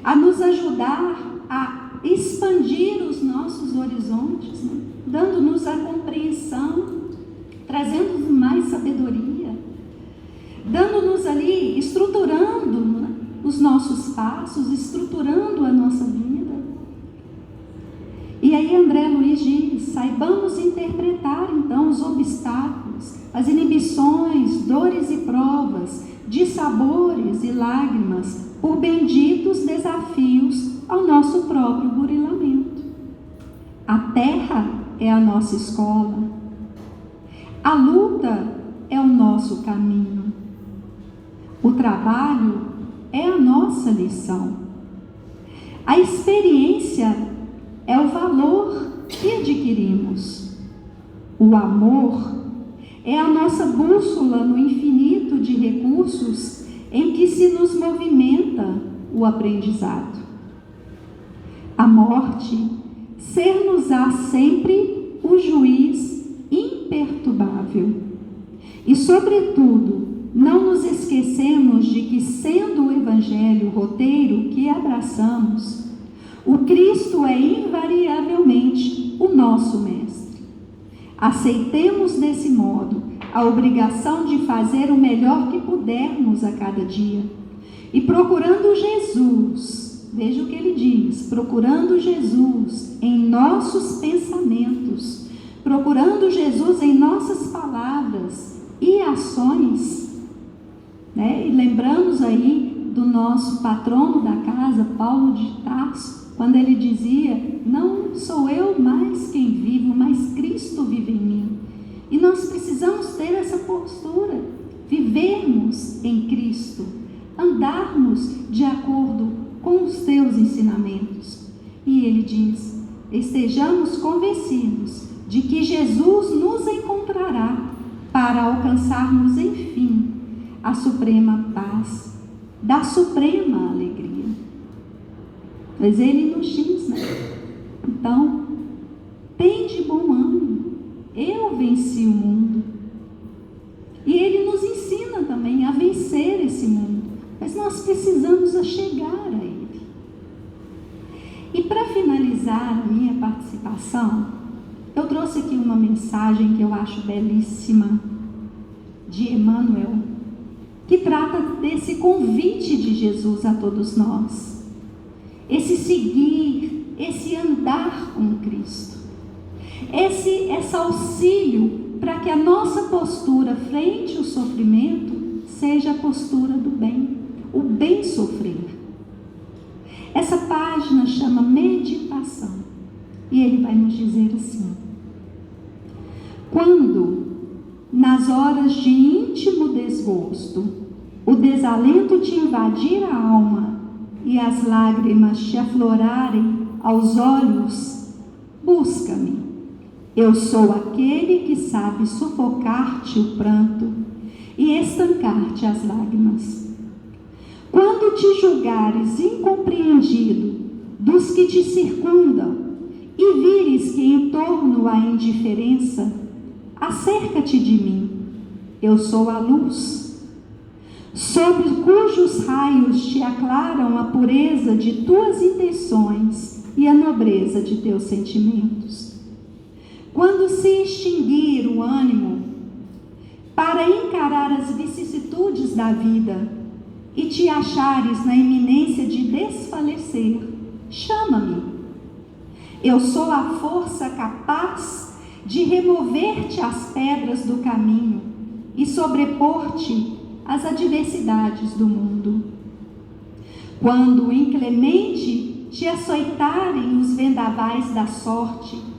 a nos ajudar a expandir os nossos horizontes, né? Dando-nos a compreensão, trazendo-nos mais sabedoria, dando-nos ali, estruturando, né, os nossos passos, estruturando a nossa vida. E aí André Luiz diz: saibamos interpretar então os obstáculos, as inibições, dores e provas, dissabores e lágrimas, por benditos desafios ao nosso próprio burilamento. A terra é a nossa escola, a luta é o nosso caminho, o trabalho é a nossa lição, a experiência é o valor que adquirimos, o amor é a nossa bússola no infinito de recursos em que se nos movimenta o aprendizado. A morte ser-nos-á sempre o juiz imperturbável. E, sobretudo, não nos esquecemos de que, sendo o Evangelho o roteiro que abraçamos, o Cristo é invariavelmente o nosso Mestre. Aceitemos desse modo a obrigação de fazer o melhor que pudermos a cada dia. E procurando Jesus, veja o que ele diz, procurando Jesus em nossos pensamentos, procurando Jesus em nossas palavras e ações, né? E lembramos aí do nosso patrono da casa, Paulo de Tarso, quando ele dizia: não sou eu mais quem vivo, mas Cristo vive em mim. E nós precisamos ter essa postura, vivermos em Cristo, andarmos de acordo com os teus ensinamentos. E ele diz: estejamos convencidos de que Jesus nos encontrará para alcançarmos, enfim, a suprema paz, da suprema alegria. Mas ele nos diz, né? Então, tem de bom ânimo, eu venci o mundo. desse mundo, mas nós precisamos chegar a Ele. E para finalizar a minha participação, eu trouxe aqui uma mensagem que eu acho belíssima, de Emmanuel, que trata desse convite de Jesus a todos nós, esse seguir, esse andar com Cristo, esse auxílio para que a nossa postura frente ao sofrimento seja a postura do bem, o bem sofrer. Essa página chama Meditação, e ele vai nos dizer assim: quando, nas horas de íntimo desgosto, o desalento te invadir a alma e as lágrimas te aflorarem aos olhos, busca-me. Eu sou aquele que sabe sufocar-te o pranto e estancar-te as lágrimas. Quando te julgares incompreendido dos que te circundam e vires que em torno há indiferença, acerca-te de mim. Eu sou a luz, sobre cujos raios te aclaram a pureza de tuas intenções e a nobreza de teus sentimentos. Quando se extinguir o ânimo para encarar as vicissitudes da vida e te achares na iminência de desfalecer, chama-me. Eu sou a força capaz de remover-te as pedras do caminho e sobrepor-te às adversidades do mundo. Quando inclemente te açoitarem os vendavais da sorte,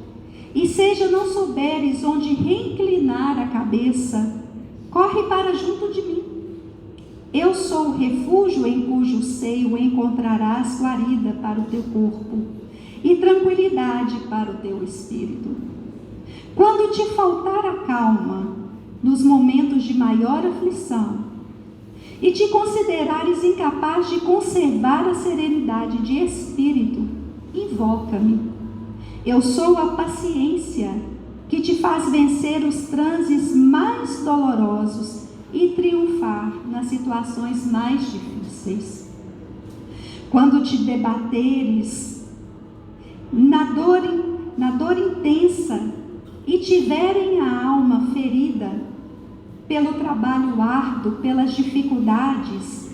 e seja não souberes onde reinclinar a cabeça, corre para junto de mim. Eu sou o refúgio em cujo seio encontrarás guarida para o teu corpo e tranquilidade para o teu espírito. Quando te faltar a calma nos momentos de maior aflição e te considerares incapaz de conservar a serenidade de espírito, invoca-me. Eu sou a paciência que te faz vencer os transes mais dolorosos e triunfar nas situações mais difíceis. Quando te debateres na dor intensa e tiverem a alma ferida pelo trabalho árduo, pelas dificuldades,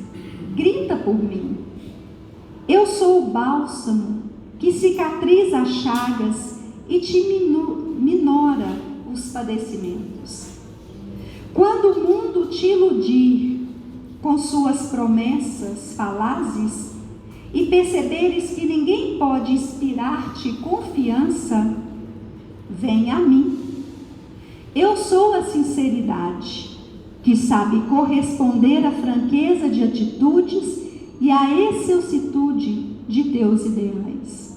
grita por mim. Eu sou o bálsamo que cicatriza as chagas e te minora os padecimentos. Quando o mundo te iludir com suas promessas falazes e perceberes que ninguém pode inspirar-te confiança, vem a mim. Eu sou a sinceridade, que sabe corresponder à franqueza de atitudes e à excelsitude de teus ideais.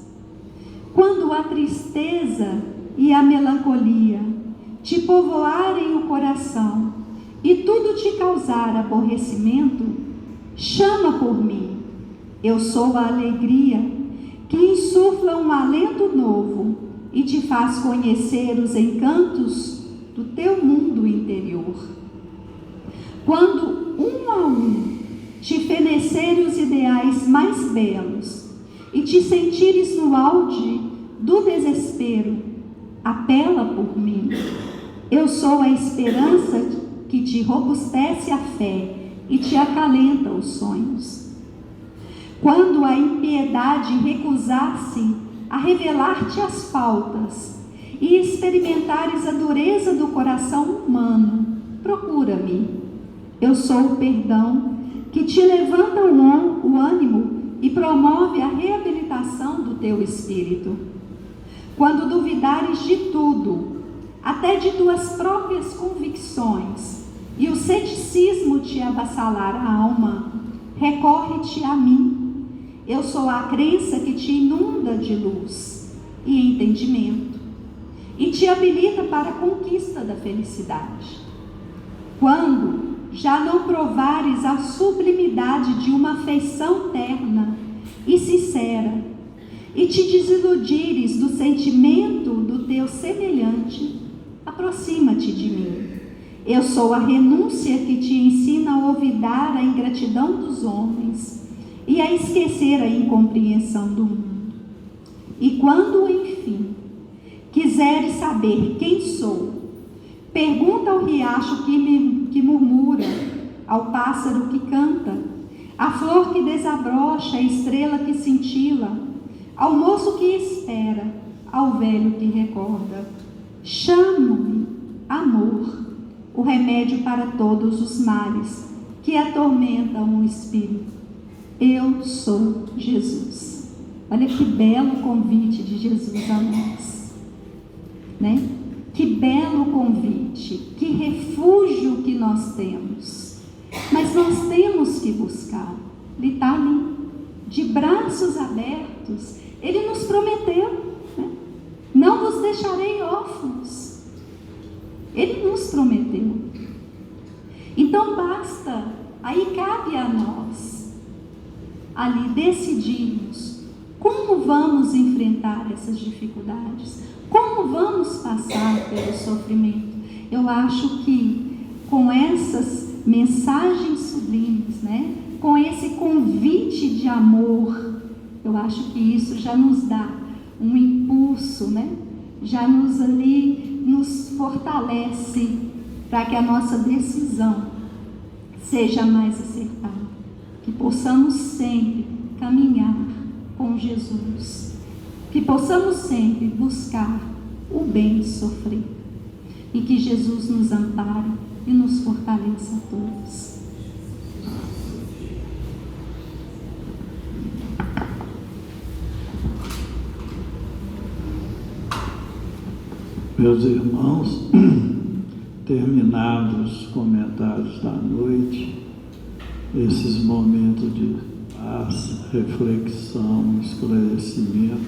Quando a tristeza e a melancolia te povoarem o coração e tudo te causar aborrecimento, chama por mim. Eu sou a alegria que insufla um alento novo e te faz conhecer os encantos do teu mundo interior. Quando um a um te fenecerem os ideais mais belos e te sentires no auge do desespero, apela por mim. Eu sou a esperança que te robustece a fé e te acalenta os sonhos. Quando a impiedade recusar-se a revelar-te as faltas e experimentares a dureza do coração humano, procura-me. Eu sou o perdão que te levanta o ânimo e promove a reabilitação do teu espírito. Quando duvidares de tudo, até de tuas próprias convicções, e o ceticismo te avassalar a alma, recorre-te a mim. Eu sou a crença que te inunda de luz e entendimento, e te habilita para a conquista da felicidade. Quando já não provares a sublimidade de uma afeição terna e sincera, e te desiludires do sentimento do teu semelhante, aproxima-te de mim. Eu sou a renúncia que te ensina a olvidar a ingratidão dos homens e a esquecer a incompreensão do mundo. E quando, enfim, quiseres saber quem sou, pergunta ao riacho que murmura, ao pássaro que canta, à flor que desabrocha, à estrela que cintila, ao moço que espera, ao velho que recorda. Chamo-me amor, o remédio para todos os males que atormentam o espírito. Eu sou Jesus. Olha que belo convite de Jesus a nós, né? Que belo convite, que refúgio que nós temos. Mas nós temos que buscar. Ele está ali, de braços abertos. Ele nos prometeu, né? Não vos deixarei órfãos. Ele nos prometeu. Então basta, aí cabe a nós, ali decidirmos como vamos enfrentar essas dificuldades, como vamos passar pelo sofrimento. Eu acho que com essas mensagens sublimes, né, com esse convite de amor, eu acho que isso já nos dá um impulso, né, já nos fortalece para que a nossa decisão seja mais acertada, que possamos sempre caminhar com Jesus, que possamos sempre buscar o bem de sofrer e que Jesus nos ampare e nos fortaleça a todos. Meus irmãos, terminados os comentários da noite, esses momentos de paz, reflexão, esclarecimento,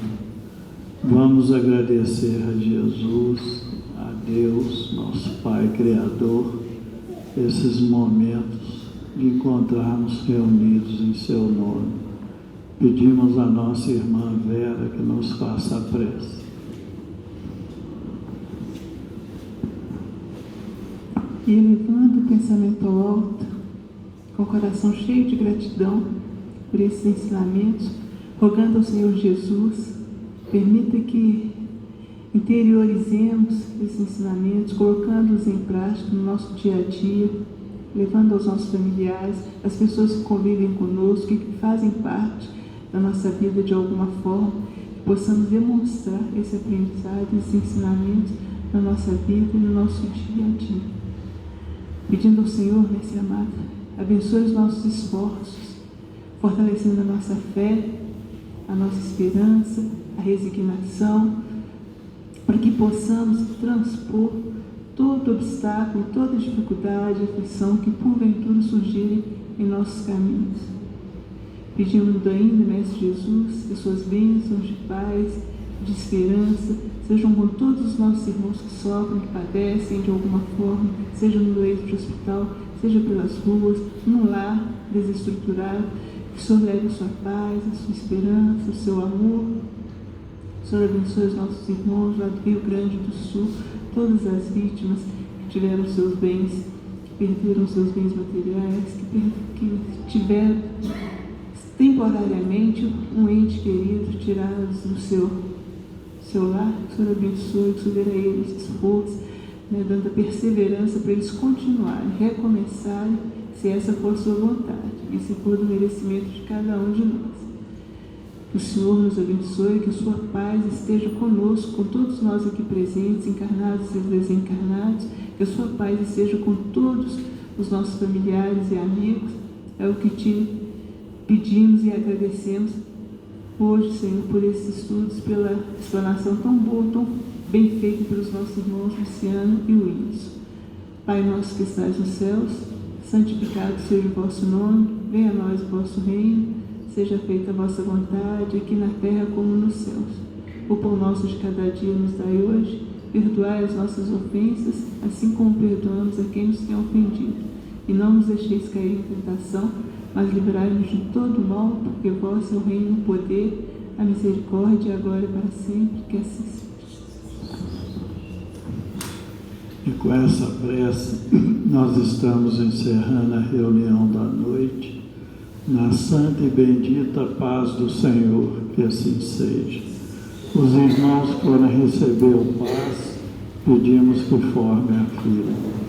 vamos agradecer a Jesus, a Deus, nosso Pai Criador, esses momentos de encontrarmos reunidos em seu nome. Pedimos a nossa irmã Vera que nos faça a prece. E elevando o pensamento ao alto, com o coração cheio de gratidão por esses ensinamentos, rogando ao Senhor Jesus, permita que interiorizemos esses ensinamentos, colocando-os em prática no nosso dia a dia, levando aos nossos familiares, as pessoas que convivem conosco, que fazem parte da nossa vida de alguma forma, que possamos demonstrar esse aprendizado, esses ensinamentos na nossa vida e no nosso dia a dia. Pedindo ao Senhor, Mestre amado, abençoe os nossos esforços, fortalecendo a nossa fé, a nossa esperança, a resignação, para que possamos transpor todo obstáculo, toda dificuldade, aflição que porventura surgirem em nossos caminhos. Pedimos ainda, Mestre Jesus, que suas bênçãos de paz, de esperança, sejam com todos os nossos irmãos que sofrem, que padecem de alguma forma, seja no leito de hospital, seja pelas ruas, num lar desestruturado, que o Senhor leve a sua paz, a sua esperança, o seu amor. O Senhor abençoe os nossos irmãos lá do Rio Grande do Sul, todas as vítimas que tiveram seus bens, que perderam seus bens materiais, que tiveram temporariamente um ente querido tirados do seu lar. Que o Senhor abençoe, que o Senhor dê a eles esforço, né, dando a perseverança para eles continuarem, recomeçarem, se essa for a sua vontade e se for do merecimento de cada um de nós. Que o Senhor nos abençoe, que a sua paz esteja conosco, com todos nós aqui presentes, encarnados e desencarnados, que a sua paz esteja com todos os nossos familiares e amigos. É o que te pedimos e agradecemos hoje, Senhor, por esses estudos, pela explanação tão boa, tão bem feita pelos nossos irmãos Luciano e Wilson. Pai nosso que estás nos céus, santificado seja o vosso nome, venha a nós o vosso reino, seja feita a vossa vontade, aqui na terra como nos céus. O pão nosso de cada dia nos dai hoje, perdoai as nossas ofensas, assim como perdoamos a quem nos tem ofendido. E não nos deixeis cair em tentação, mas livrai-nos de todo mal, porque vosso é o reino, o poder, a misericórdia, agora e para sempre, que assim seja. E com essa prece, nós estamos encerrando a reunião da noite, na santa e bendita paz do Senhor, que assim seja. Os irmãos que forem receber o paz, pedimos que formem a fila.